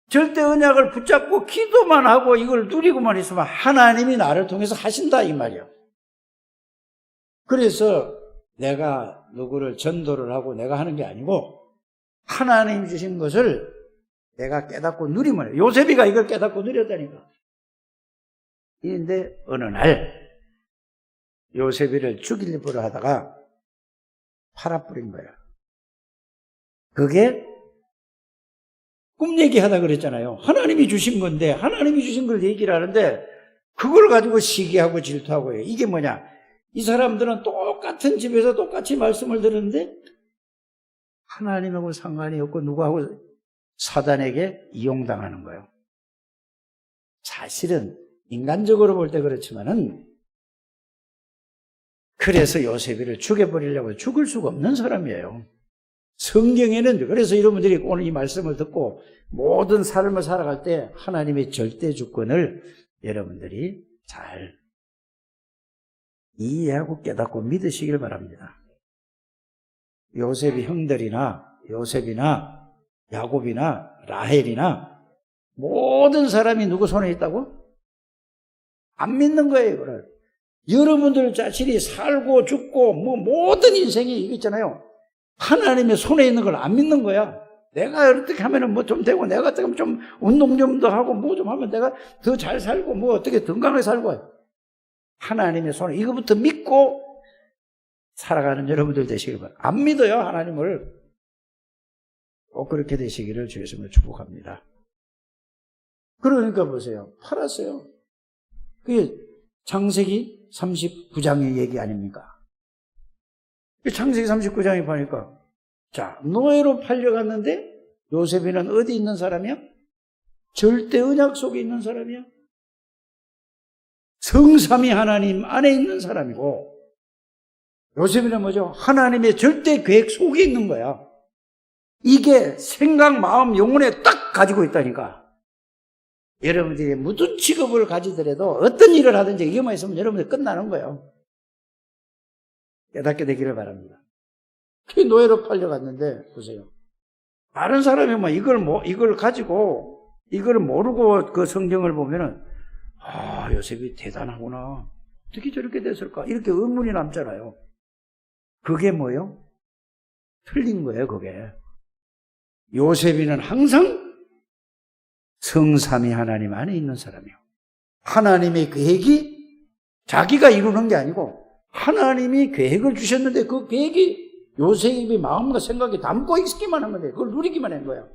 절대 언약을 붙잡고 기도만 하고 이걸 누리고만 있으면 하나님이 나를 통해서 하신다 이 말이야. 그래서 내가 누구를 전도를 하고 내가 하는 게 아니고 하나님 주신 것을 내가 깨닫고 누리면 요셉이가 이걸 깨닫고 누렸다니까. 그런데 어느 날 요셉이를 죽이려고 하다가 팔아버린 거야. 그게 꿈 얘기하다 그랬잖아요. 하나님이 주신 건데 하나님이 주신 걸 얘기를 하는데 그걸 가지고 시기하고 질투하고 해요. 이게 뭐냐? 이 사람들은 똑같은 집에서 똑같이 말씀을 들었는데 하나님하고 상관이 없고 누구하고 사단에게 이용당하는 거예요. 사실은 인간적으로 볼 때 그렇지만은 그래서 요셉이를 죽여버리려고 죽을 수가 없는 사람이에요. 성경에는 그래서 여러분들이 오늘 이 말씀을 듣고 모든 삶을 살아갈 때 하나님의 절대 주권을 여러분들이 잘 이해하고 깨닫고 믿으시길 바랍니다. 요셉이 형들이나 요셉이나 야곱이나 라헬이나 모든 사람이 누구 손에 있다고? 안 믿는 거예요, 이거를. 여러분들 자신이 살고 죽고 모든 인생이 이거 있잖아요. 하나님의 손에 있는 걸 안 믿는 거야. 내가 어떻게 하면은 뭐 좀 되고 내가 어떻게 하면 좀 운동 좀 더 하고 뭐 좀 하면 내가 더 잘 살고 뭐 어떻게 건강하게 살고 하나님의 손에 이거부터 믿고 살아가는 여러분들 되시길 바랍니다. 안 믿어요, 하나님을. 꼭 그렇게 되시기를 주의 이름으로 축복합니다. 그러니까 보세요. 팔았어요. 그게 창세기 39장의 얘기 아닙니까? 창세기 39장에 보니까 자, 노예로 팔려갔는데 요셉이는 어디 있는 사람이야? 절대 언약 속에 있는 사람이야. 성삼위 하나님 안에 있는 사람이고 요셉이는 뭐죠? 하나님의 절대 계획 속에 있는 거야. 이게 생각, 마음, 영혼에 딱 가지고 있다니까. 여러분들이 무슨 직업을 가지더라도 어떤 일을 하든지 이것만 있으면 여러분들 끝나는 거예요. 깨닫게 되기를 바랍니다. 그 노예로 팔려갔는데 보세요. 다른 사람이 뭐 이걸 가지고 이걸 모르고 그 성경을 보면은 요셉이 대단하구나. 어떻게 저렇게 됐을까? 이렇게 의문이 남잖아요. 그게 뭐예요? 틀린 거예요, 그게. 요셉이는 항상 성삼위 하나님 안에 있는 사람이에요. 하나님의 계획이 자기가 이루는 게 아니고 하나님이 계획을 주셨는데 그 계획이 요셉의 마음과 생각에 담고 있기만 한 건데 그걸 누리기만 한 거예요.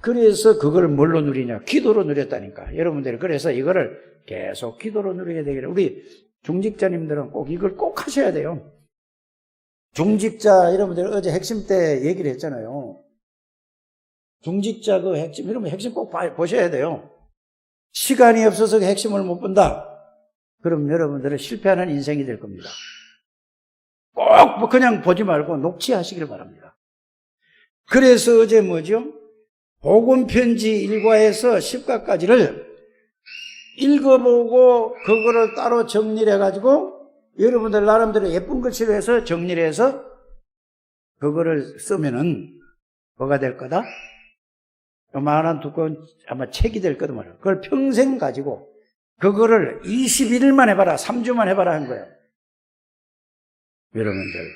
그래서 그걸 뭘로 누리냐? 기도로 누렸다니까. 여러분들이 그래서 이거를 계속 기도로 누리게 되기를 우리 중직자님들은 꼭 이걸 꼭 하셔야 돼요. 중직자 여러분들 어제 핵심 때 얘기를 했잖아요. 중직자 그 핵심, 이러면 핵심 꼭 보셔야 돼요. 시간이 없어서 그 핵심을 못 본다. 그럼 여러분들은 실패하는 인생이 될 겁니다. 꼭 그냥 보지 말고 녹취하시길 바랍니다. 그래서 어제 뭐죠? 복음편지 1과에서 10과까지를 읽어보고 그거를 따로 정리를 해가지고 여러분들 나름대로 예쁜 글씨로 해서 정리를 해서 그거를 쓰면은 뭐가 될 거다? 요만한 두꺼운 아마 책이 될 거다 말이에요. 그걸 평생 가지고 그거를 21일만 해봐라, 3주만 해봐라 한 거예요. 여러분들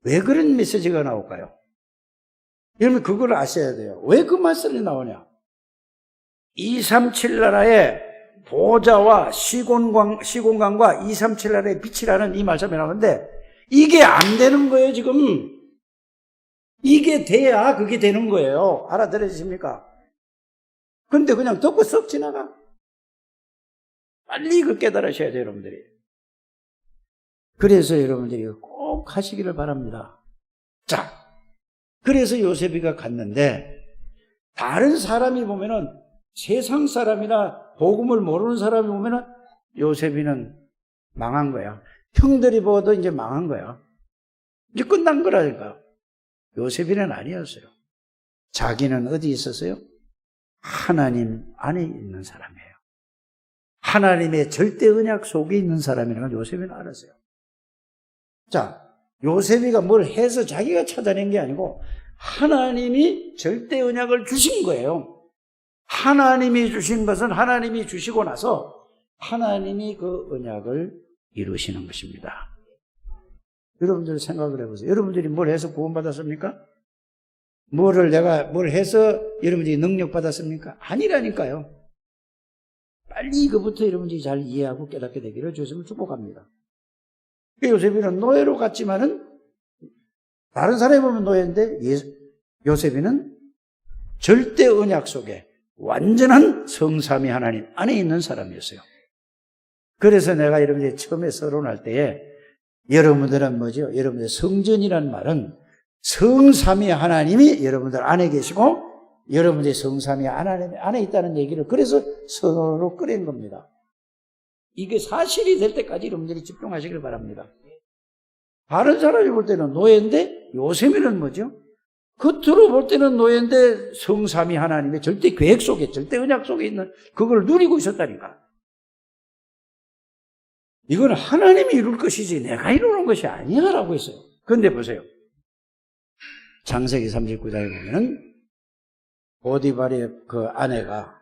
왜 그런 메시지가 나올까요? 여러분 그걸 아셔야 돼요. 왜 그 말씀이 나오냐? 237 나라의 보좌와 시공간과 237 나라의 빛이라는 이 말씀이 나오는데 이게 안 되는 거예요 지금. 이게 돼야 그게 되는 거예요. 알아들으십니까? 근데 그냥 듣고 썩 지나가. 빨리 그 깨달으셔야 돼요 여러분들이. 그래서 여러분들이 꼭 하시기를 바랍니다. 자, 그래서 요셉이가 갔는데 다른 사람이 보면은 세상 사람이나 복음을 모르는 사람이 보면은 요셉이는 망한 거야. 형들이 보아도 이제 망한 거야. 이제 끝난 거라니까. 요셉이는 아니었어요. 자기는 어디 있었어요? 하나님 안에 있는 사람이에요. 하나님의 절대 언약 속에 있는 사람이라는 걸 요셉이는 알았어요. 자, 요셉이가 뭘 해서 자기가 찾아낸 게 아니고 하나님이 절대 언약을 주신 거예요. 하나님이 주신 것은 하나님이 주시고 나서 하나님이 그 언약을 이루시는 것입니다. 여러분들 생각을 해보세요. 여러분들이 뭘 해서 구원받았습니까? 내가 뭘 해서 여러분들이 능력 받았습니까? 아니라니까요. 빨리 이거부터 여러분들이 잘 이해하고 깨닫게 되기를 주님을 축복합니다. 요셉이는 노예로 갔지만은 다른 사람이 보면 노예인데 요셉이는 절대 언약 속에 완전한 성삼위 하나님 안에 있는 사람이었어요. 그래서 내가 여러분들이 처음에 서론할 때에 여러분들은 뭐죠? 여러분들 성전이란 말은 성삼위 하나님이 여러분들 안에 계시고 여러분들이 성삼위 하나님 안에 있다는 얘기를 그래서 서론으로 꺼낸 겁니다. 이게 사실이 될 때까지 여러분들이 집중하시길 바랍니다. 다른 사람이 볼 때는 노예인데 요셉이는 뭐죠? 겉으로 볼 때는 노예인데 성삼위 하나님의 절대 계획 속에 절대 언약 속에 있는 그걸 누리고 있었다니까. 이건 하나님이 이룰 것이지 내가 이루는 것이 아니야 라고 했어요. 그런데 보세요. 창세기 39장에 보면은 보디발의 그 아내가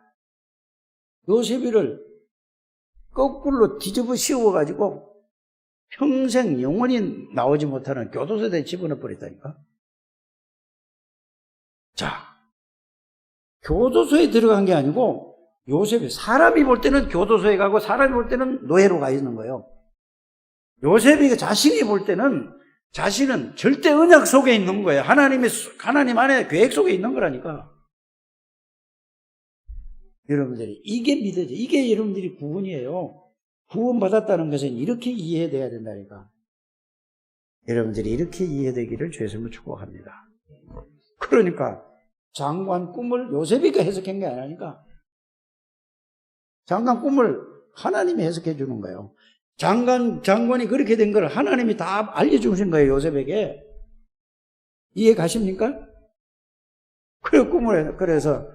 요셉이를 거꾸로 뒤집어 씌워가지고 평생 영원히 나오지 못하는 교도소에 집어넣어 버렸다니까. 자, 교도소에 들어간 게 아니고 요셉이 사람이 볼 때는 교도소에 가고 사람이 볼 때는 노예로 가 있는 거예요. 요셉이 자신이 볼 때는 자신은 절대 언약 속에 있는 거예요. 하나님 안에 계획 속에 있는 거라니까. 여러분들이 이게 믿어져. 이게 여러분들이 구원이에요. 구원받았다는 것은 이렇게 이해돼야 된다니까. 여러분들이 이렇게 이해되기를 주의 이름으로 축복합니다. 그러니까 장관 꿈을 요셉이가 해석한 게 아니니까. 장관 꿈을 하나님이 해석해 주는 거예요. 장관이 그렇게 된 걸 하나님이 다 알려주신 거예요, 요셉에게. 이해 가십니까? 그래서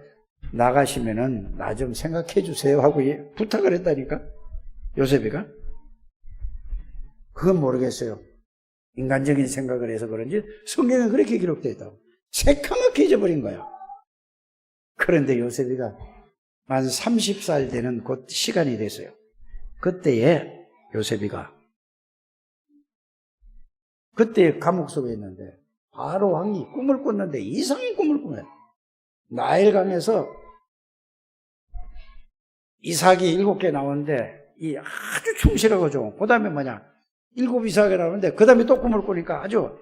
나가시면은 나 좀 생각해 주세요 하고 부탁을 했다니까, 요셉이가. 그건 모르겠어요. 인간적인 생각을 해서 그런지 성경은 그렇게 기록되어 있다고. 새까맣게 잊어버린 거야. 그런데 요셉이가 만 30살 되는 곧 시간이 됐어요. 그때에 요셉이가 그때 감옥 속에 있는데 바로 왕이 꿈을 꿨는데 이상한 꿈을 꿔요. 나일강에서 이삭이 7개 나오는데 이 아주 충실하고 좋은, 그 다음에 뭐냐 7 이삭이 나오는데 그 다음에 또 꿈을 꾸니까 아주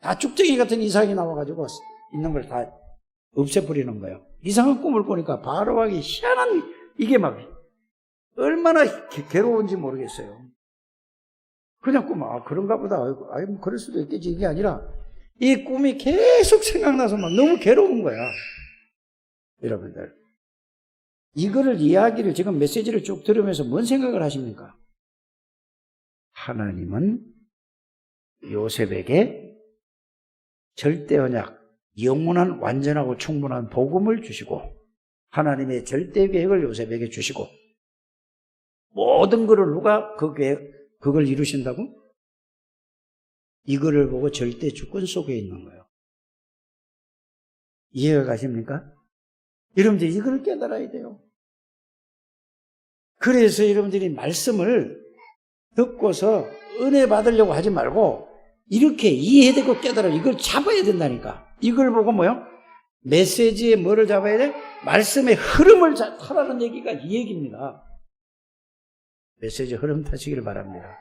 다 쭉쟁이 같은 이삭이 나와가지고 있는 걸 다 없애버리는 거예요. 이상한 꿈을 꾸니까 바로 왕이 희한한, 이게 막 얼마나 괴로운지 모르겠어요. 그냥 꿈, 그런가 보다. 뭐 그럴 수도 있겠지. 이게 아니라 이 꿈이 계속 생각나서 막 너무 괴로운 거야. 여러분들, 이거를 이야기를 지금 메시지를 쭉 들으면서 뭔 생각을 하십니까? 하나님은 요셉에게 절대 언약, 영원한 완전하고 충분한 복음을 주시고 하나님의 절대 계획을 요셉에게 주시고 모든 것을 누가 그걸 이루신다고? 이거를 보고 절대 주권 속에 있는 거예요. 이해가 가십니까? 여러분들 이걸 깨달아야 돼요. 그래서 여러분들이 말씀을 듣고서 은혜 받으려고 하지 말고 이렇게 이해되고 깨달아 이걸 잡아야 된다니까. 이걸 보고 뭐요? 메시지에 뭐를 잡아야 돼? 말씀의 흐름을 타라는 얘기가 이 얘기입니다. 메시지 흐름 타시기를 바랍니다.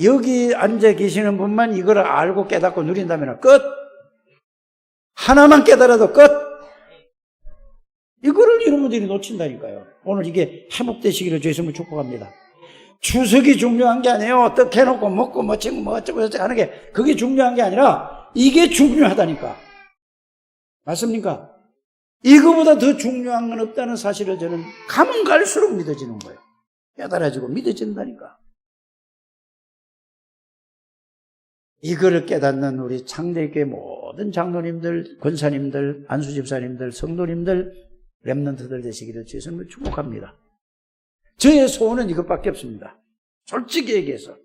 여기 앉아 계시는 분만 이걸 알고 깨닫고 누린다면 끝! 하나만 깨달아도 끝! 이거를 여러분들이 놓친다니까요. 오늘 이게 회복되시기를 주의 이름으로 축복합니다. 추석이 중요한 게 아니에요. 떡 해놓고 먹고 뭐 어쩌고 저쩌고 하는 게 그게 중요한 게 아니라 이게 중요하다니까. 맞습니까? 이거보다 더 중요한 건 없다는 사실을 저는 가면 갈수록 믿어지는 거예요. 깨달아지고 믿어진다니까. 이거를 깨닫는 우리 창대교회 모든 장로님들, 권사님들, 안수집사님들, 성도님들, 렘넌트들 되시기를 주님을 축복합니다. 저의 소원은 이것밖에 없습니다. 솔직히 얘기해서.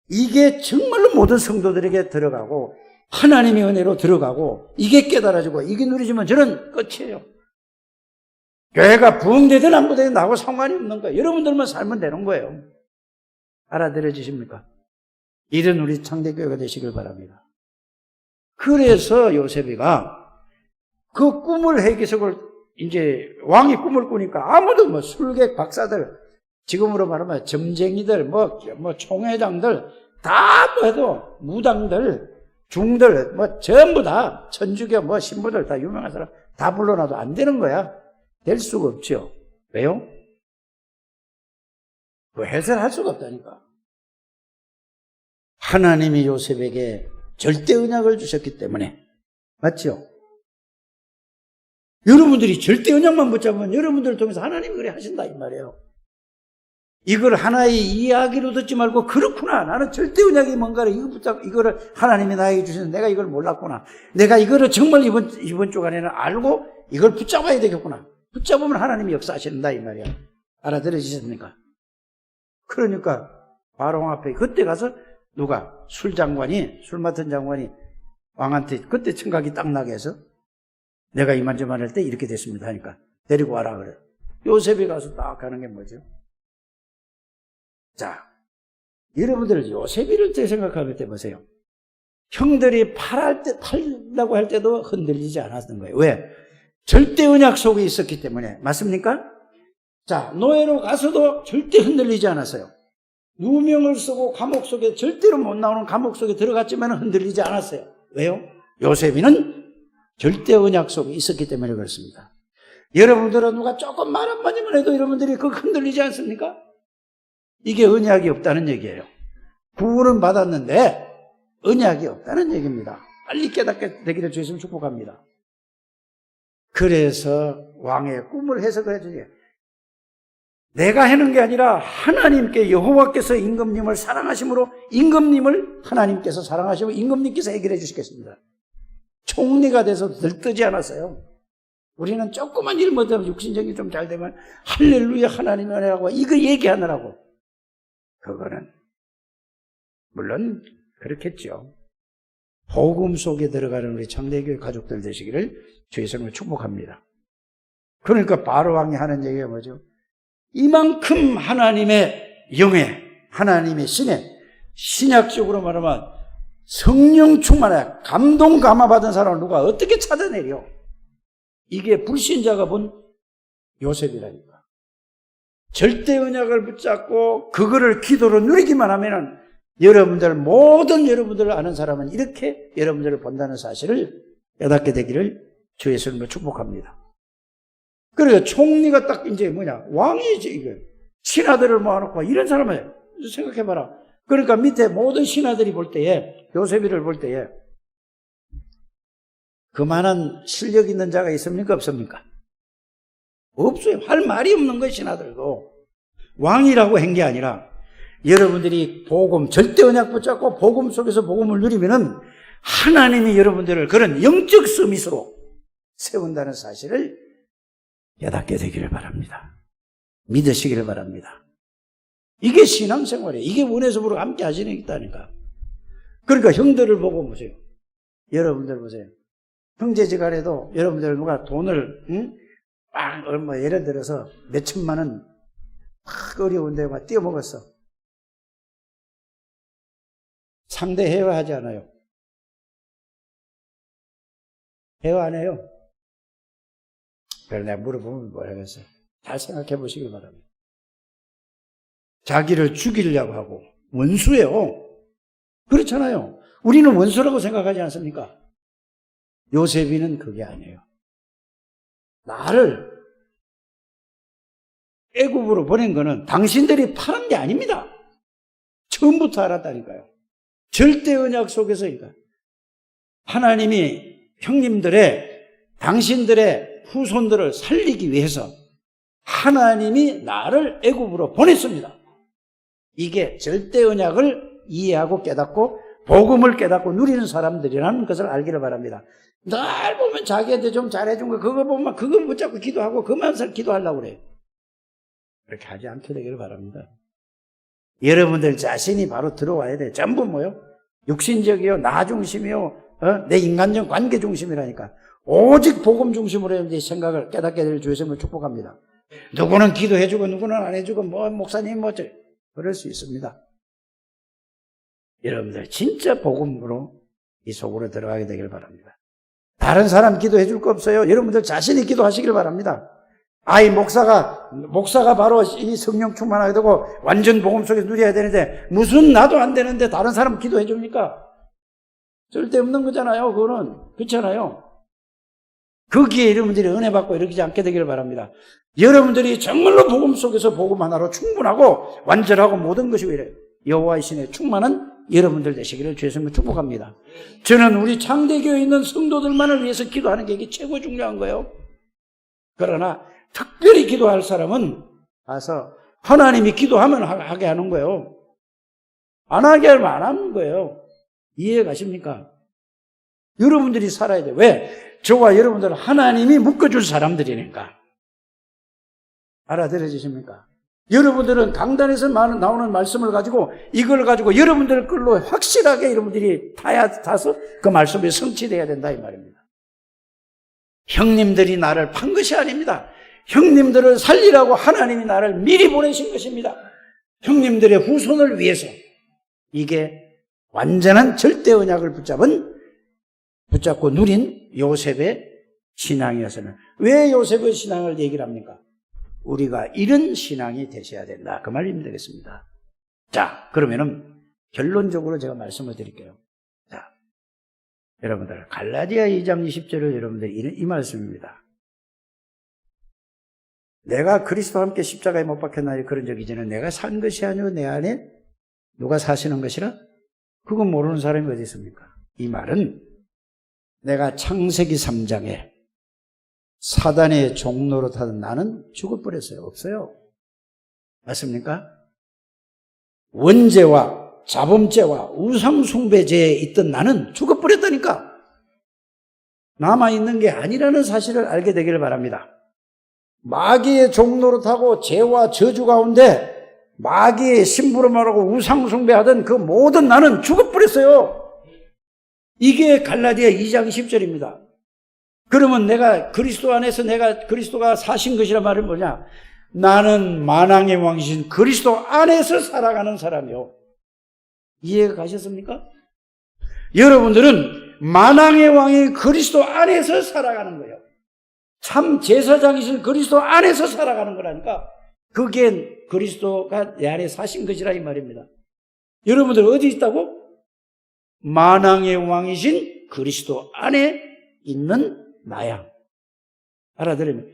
이게 정말로 모든 성도들에게 들어가고 하나님의 은혜로 들어가고 이게 깨달아지고 이게 누려지면 저는 끝이에요. 교회가 부흥되든 안 부흥되든 나하고 상관이 없는 거예요. 여러분들만 살면 되는 거예요. 알아들어지십니까? 이런 우리 창대교회가 되시길 바랍니다. 그래서 요셉이가 그 꿈을 해기석을 이제 왕이 꿈을 꾸니까 아무도 뭐 술객 박사들, 지금으로 말하면 점쟁이들, 뭐 총회장들 다 뭐 해도 무당들, 중들 뭐 전부 다 천주교 뭐 신부들 다 유명한 사람 다 불러놔도 안 되는 거야. 될 수가 없죠. 왜요? 그 해설할 수가 없다니까. 하나님이 요셉에게 절대 언약을 주셨기 때문에. 맞죠? 여러분들이 절대 언약만 붙잡으면 여러분들을 통해서 하나님이 그래 하신다 이 말이에요. 이걸 하나의 이야기로 듣지 말고 그렇구나. 나는 절대 언약이 뭔가를 이거를 하나님이 나에게 주셨는데 내가 이걸 몰랐구나. 내가 이거를 정말 이번 주간에는 알고 이걸 붙잡아야 되겠구나. 붙잡으면 하나님이 역사하신다 이 말이에요. 알아들으셨습니까? 그러니까 바로 앞에 그때 가서 누가 술 맡은 장관이 왕한테 그때 청각이 딱 나게 해서 내가 이만저만 할 때 이렇게 됐습니다 하니까 데리고 와라 그래. 요셉이 가서 딱 하는 게 뭐죠? 자, 여러분들 요셉이를 생각할 때 보세요. 형들이 팔라고 할 때도 흔들리지 않았던 거예요. 왜? 절대 언약 속에 있었기 때문에. 맞습니까? 자, 노예로 가서도 절대 흔들리지 않았어요. 누명을 쓰고 감옥 속에 절대로 못 나오는 감옥 속에 들어갔지만 흔들리지 않았어요. 왜요? 요셉이는 절대 언약 속에 있었기 때문에 그렇습니다. 여러분들은 누가 조금 말 한마디만 해도 여러분들이 그거 흔들리지 않습니까? 이게 언약이 없다는 얘기예요. 구원은 받았는데 언약이 없다는 얘기입니다. 빨리 깨닫게 되기를 주시면 축복합니다. 그래서 왕의 꿈을 해석을 해주세요. 내가 하는 게 아니라 하나님께 여호와께서 임금님을 사랑하심으로 임금님을 하나님께서 사랑하시고 임금님께서 해결해 주시겠습니다. 총리가 돼서 들뜨지 않았어요. 우리는 조그만 일 못하면 육신적이 좀 잘 되면 할렐루야 하나님이 은혜라고 이거 얘기하느라고. 그거는 물론 그렇겠죠. 복음 속에 들어가는 우리 창대교회 가족들 되시기를 주의 이름으로 축복합니다. 그러니까 바로 왕이 하는 얘기가 뭐죠? 이만큼 하나님의 영에, 하나님의 신에, 신약적으로 말하면 성령 충만해 감동 감화 받은 사람을 누가 어떻게 찾아내려? 이게 불신자가 본 요셉이라니까. 절대 언약을 붙잡고 그거를 기도로 누리기만 하면은 모든 여러분들을 아는 사람은 이렇게 여러분들을 본다는 사실을 깨닫게 되기를 주의 이름으로 축복합니다. 그러니까 총리가 딱 이제 왕이지, 이게. 신하들을 모아놓고 이런 사람을 생각해봐라. 그러니까 밑에 모든 신하들이 볼 때에, 요셉이를 볼 때에, 그만한 실력 있는 자가 있습니까? 없습니까? 없어요. 할 말이 없는 거예요, 신하들도. 왕이라고 한 게 아니라, 여러분들이 복음, 절대 언약 붙잡고 복음 속에서 복음을 누리면은 하나님이 여러분들을 그런 영적 서밋으로 세운다는 사실을 깨닫게 되기를 바랍니다. 믿으시기를 바랍니다. 이게 신앙생활이에요. 이게 원해서부로 함께 하시는 게 있다니까. 그러니까 형들을 보고 보세요. 여러분들 보세요. 형제지간에도 여러분들 누가 돈을 뭐 예를 들어서 몇 천만 원 막 어려운데 막 띄어먹었어. 상대해요, 하지 않아요? 해요, 안 해요? 그래, 내가 물어보면 뭐라 그랬어요? 잘 생각해 보시길 바랍니다. 자기를 죽이려고 하고, 원수예요. 그렇잖아요. 우리는 원수라고 생각하지 않습니까? 요셉이는 그게 아니에요. 나를 애굽으로 보낸 거는 당신들이 파는 게 아닙니다. 처음부터 알았다니까요. 절대 언약 속에서니까. 하나님이 당신들의 후손들을 살리기 위해서 하나님이 나를 애굽으로 보냈습니다. 이게 절대 언약을 이해하고 깨닫고 복음을 깨닫고 누리는 사람들이라는 것을 알기를 바랍니다. 날 보면 자기한테 좀 잘해준 거 그거 보면 그거 붙잡고 기도하고 그만 기도하려고 그래요. 그렇게 하지 않게 되기를 바랍니다. 여러분들 자신이 바로 들어와야 돼. 전부 뭐요? 육신적이요, 나 중심이요, 내 인간적 관계 중심이라니까. 오직 복음 중심으로 이제 생각을 깨닫게 될 주 예수님을 축복합니다. 누구는 기도해주고 누구는 안 해주고 목사님 그럴 수 있습니다. 여러분들 진짜 복음으로 이 속으로 들어가게 되길 바랍니다. 다른 사람 기도해 줄 거 없어요. 여러분들 자신이 기도하시길 바랍니다. 목사가 바로 이 성령 충만하게 되고 완전 복음 속에서 누려야 되는데 무슨 나도 안 되는데 다른 사람 기도해 줍니까? 절대 없는 거잖아요. 그거는. 그렇잖아요. 거기에 여러분들이 은혜 받고 이러지 않게 되기를 바랍니다. 여러분들이 정말로 복음 속에서 복음 하나로 충분하고 완전하고 모든 것이 이래요. 여호와의 신의 충만한 여러분들 되시기를 주 예수님을 축복합니다. 저는 우리 창대교회에 있는 성도들만을 위해서 기도하는 게 이게 최고 중요한 거예요. 그러나 특별히 기도할 사람은 가서 하나님이 기도하면 하게 하는 거예요. 안 하게 하면 안 하는 거예요. 이해 가십니까? 여러분들이 살아야 돼요. 왜? 저와 여러분들은 하나님이 묶어줄 사람들이니까. 알아들어지십니까? 여러분들은 강단에서 나오는 말씀을 가지고 이걸 가지고 여러분들 걸로 확실하게 여러분들이 타서 그 말씀이 성취되어야 된다 이 말입니다. 형님들이 나를 판 것이 아닙니다. 형님들을 살리라고 하나님이 나를 미리 보내신 것입니다. 형님들의 후손을 위해서. 이게 완전한 절대 언약을 붙잡고 누린 요셉의 신앙이었어요. 왜 요셉의 신앙을 얘기를 합니까? 우리가 이런 신앙이 되셔야 된다. 그 말이면 되겠습니다. 자, 그러면은 결론적으로 제가 말씀을 드릴게요. 자, 여러분들 갈라디아 2장 20절을 여러분들 이 말씀입니다. 내가 그리스도와 함께 십자가에 못 박혔나니 그런 적 이제는 내가 산 것이 아니오 내 안에 누가 사시는 것이라? 그건 모르는 사람이 어디 있습니까? 이 말은 내가 창세기 3장에 사단의 종로로 타던 나는 죽어버렸어요. 없어요. 맞습니까? 원죄와 자범죄와 우상숭배죄에 있던 나는 죽어버렸다니까. 남아있는 게 아니라는 사실을 알게 되기를 바랍니다. 마귀의 종로로 타고 죄와 저주 가운데 마귀의 심부름하라고 우상숭배하던 그 모든 나는 죽어버렸어요. 이게 갈라디아 2장 10절입니다. 그러면 내가 그리스도 안에서 내가 그리스도가 사신 것이란 말은 뭐냐? 나는 만왕의 왕이신 그리스도 안에서 살아가는 사람이요. 이해가 가셨습니까? 여러분들은 만왕의 왕이 그리스도 안에서 살아가는 거예요. 참 제사장이신 그리스도 안에서 살아가는 거라니까. 그게 그리스도가 내 안에 사신 것이라 이 말입니다. 여러분들 어디 있다고? 만왕의 왕이신 그리스도 안에 있는 나야. 알아들으면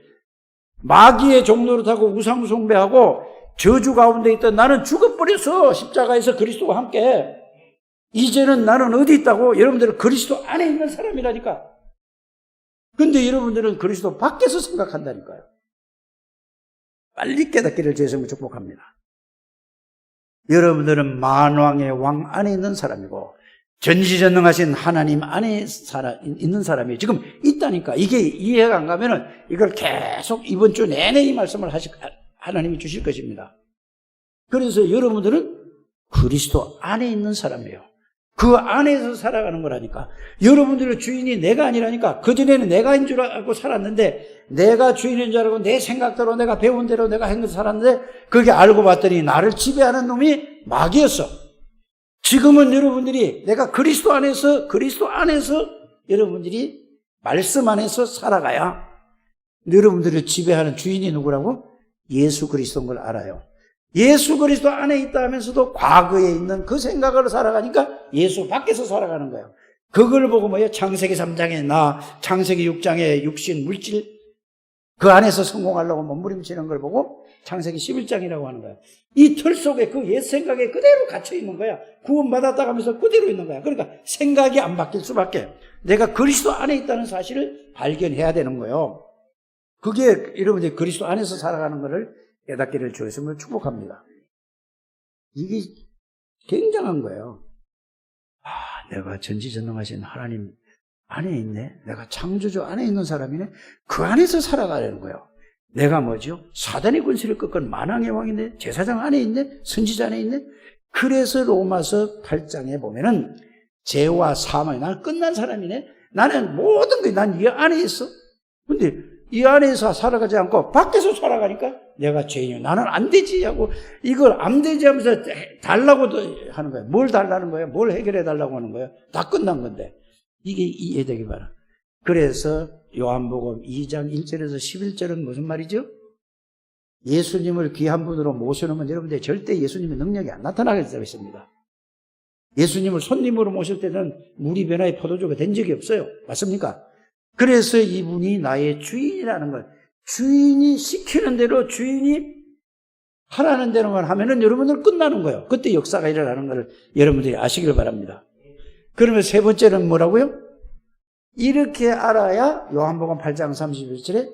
마귀의 종로를 타고 우상숭배하고 저주 가운데 있던 나는 죽어버렸어. 십자가에서 그리스도와 함께. 이제는 나는 어디 있다고? 여러분들은 그리스도 안에 있는 사람이라니까. 근데 여러분들은 그리스도 밖에서 생각한다니까요. 빨리 깨닫기를 주 예수님을 축복합니다. 여러분들은 만왕의 왕 안에 있는 사람이고 전지전능하신 하나님 안에 있는 사람이 지금 있다니까. 이게 이해가 안 가면은 이걸 계속 이번 주 내내 이 말씀을 하나님이 주실 것입니다. 그래서 여러분들은 그리스도 안에 있는 사람이에요. 그 안에서 살아가는 거라니까. 여러분들의 주인이 내가 아니라니까. 그전에는 내가인 줄 알고 살았는데 내가 주인인 줄 알고 내 생각대로 내가 배운 대로 내가 한 것을 살았는데 그게 알고 봤더니 나를 지배하는 놈이 마귀였어. 지금은 여러분들이 내가 그리스도 안에서 여러분들이 말씀 안에서 살아가야 여러분들을 지배하는 주인이 누구라고? 예수 그리스도인 걸 알아요. 예수 그리스도 안에 있다 하면서도 과거에 있는 그 생각으로 살아가니까 예수 밖에서 살아가는 거예요. 그걸 보고 뭐예요? 창세기 3장에 나, 창세기 6장에 육신, 물질, 그 안에서 성공하려고 몸부림치는 걸 보고 창세기 11장이라고 하는 거예요. 이 틀 속에 그 옛 생각에 그대로 갇혀 있는 거야. 구원받았다 하면서 그대로 있는 거야. 그러니까 생각이 안 바뀔 수밖에. 내가 그리스도 안에 있다는 사실을 발견해야 되는 거예요. 그게 여러분들이 그리스도 안에서 살아가는 것을 깨닫기를 주였음을 축복합니다. 이게 굉장한 거예요. 내가 전지전능하신 하나님 안에 있네. 내가 창조주 안에 있는 사람이네. 그 안에서 살아가려는 거예요. 내가 뭐죠? 사단의 권세를 꺾은 만왕의 왕인데, 제사장 안에 있네, 선지자 안에 있네. 그래서 로마서 8장에 보면은 죄와 사망이, 나는 끝난 사람이네. 나는 모든 게 난 이 안에 있어. 근데 이 안에서 살아가지 않고 밖에서 살아가니까 내가 죄인이야. 나는 안 되지 하고 이걸 안 되지 하면서 달라고도 하는 거야. 뭘 달라는 거야? 뭘 해결해 달라고 하는 거야? 다 끝난 건데. 이게 이해되기 바라. 그래서 요한복음 2장 1절에서 11절은 무슨 말이죠? 예수님을 귀한 분으로 모셔놓으면 여러분들 절대 예수님의 능력이 안 나타나게 되어 있습니다. 예수님을 손님으로 모실 때는 물이 변화의 포도주가 된 적이 없어요. 맞습니까? 그래서 이분이 나의 주인이라는 걸, 주인이 시키는 대로, 주인이 하라는 대로만 하면은 여러분들 끝나는 거예요. 그때 역사가 일어나는 걸 여러분들이 아시길 바랍니다. 그러면 세 번째는 뭐라고요? 이렇게 알아야 요한복음 8장 31절에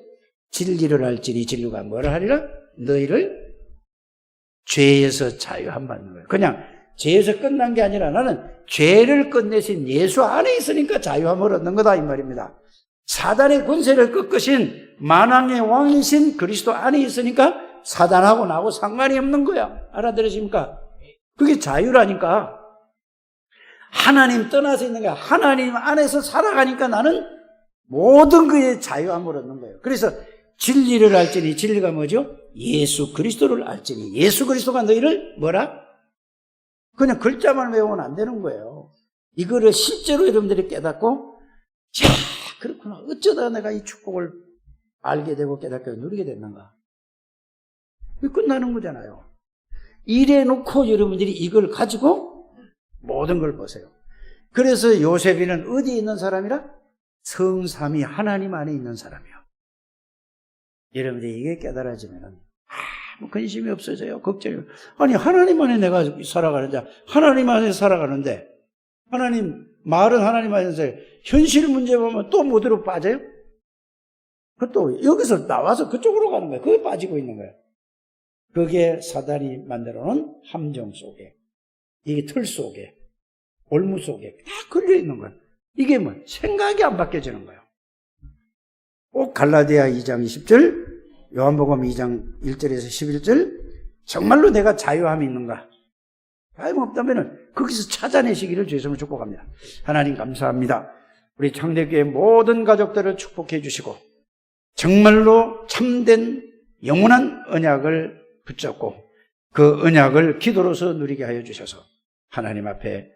진리를 알지니 진리가 뭐를 하리라? 너희를 죄에서 자유함 받는 거예요. 그냥 죄에서 끝난 게 아니라 나는 죄를 끝내신 예수 안에 있으니까 자유함을 얻는 거다 이 말입니다. 사단의 권세를 꺾으신 만왕의 왕이신 그리스도 안에 있으니까 사단하고 나하고 상관이 없는 거야. 알아들으십니까? 그게 자유라니까. 하나님 떠나서 있는 거야. 하나님 안에서 살아가니까 나는 모든 그의 자유함을 얻는 거예요. 그래서 진리를 알지니, 진리가 뭐죠? 예수 그리스도를 알지니, 예수 그리스도가 너희를 뭐라? 그냥 글자만 외우면 안 되는 거예요. 이거를 실제로 여러분들이 깨닫고, 야, 그렇구나. 어쩌다 내가 이 축복을 알게 되고 깨닫게 누리게 됐는가? 끝나는 거잖아요. 이래 놓고 여러분들이 이걸 가지고 모든 걸 보세요. 그래서 요셉이는 어디에 있는 사람이라? 성삼위 하나님 안에 있는 사람이요. 여러분들이 이게 깨달아지면은 근심이 없어져요. 걱정이. 아니 하나님 안에 내가 살아가는데, 하나님 안에 살아가는데, 하나님 말은 하나님 안에서 현실 문제 보면 또 어디로 빠져요? 그것도 여기서 나와서 그쪽으로 가는 거예요. 그게 빠지고 있는 거예요. 그게 사단이 만들어 놓은 함정 속에, 이게 틀 속에, 올무 속에 다 걸려 있는 거예요. 이게 뭐 생각이 안 바뀌어지는 거예요. 꼭 갈라디아 2장 20절, 요한복음 2장 1절에서 11절, 정말로 내가 자유함이 있는가? 자유함 없다면 거기서 찾아내시기를 주님으로 축복합니다. 하나님 감사합니다. 우리 창대교회 모든 가족들을 축복해 주시고 정말로 참된 영원한 언약을 붙잡고 그 언약을 기도로서 누리게 하여 주셔서 하나님 앞에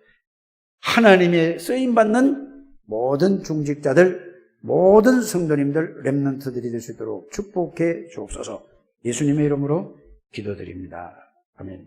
하나님의 쓰임받는 모든 중직자들, 모든 성도님들, 렘넌트들이 될 수 있도록 축복해 주옵소서. 예수님의 이름으로 기도드립니다. 아멘.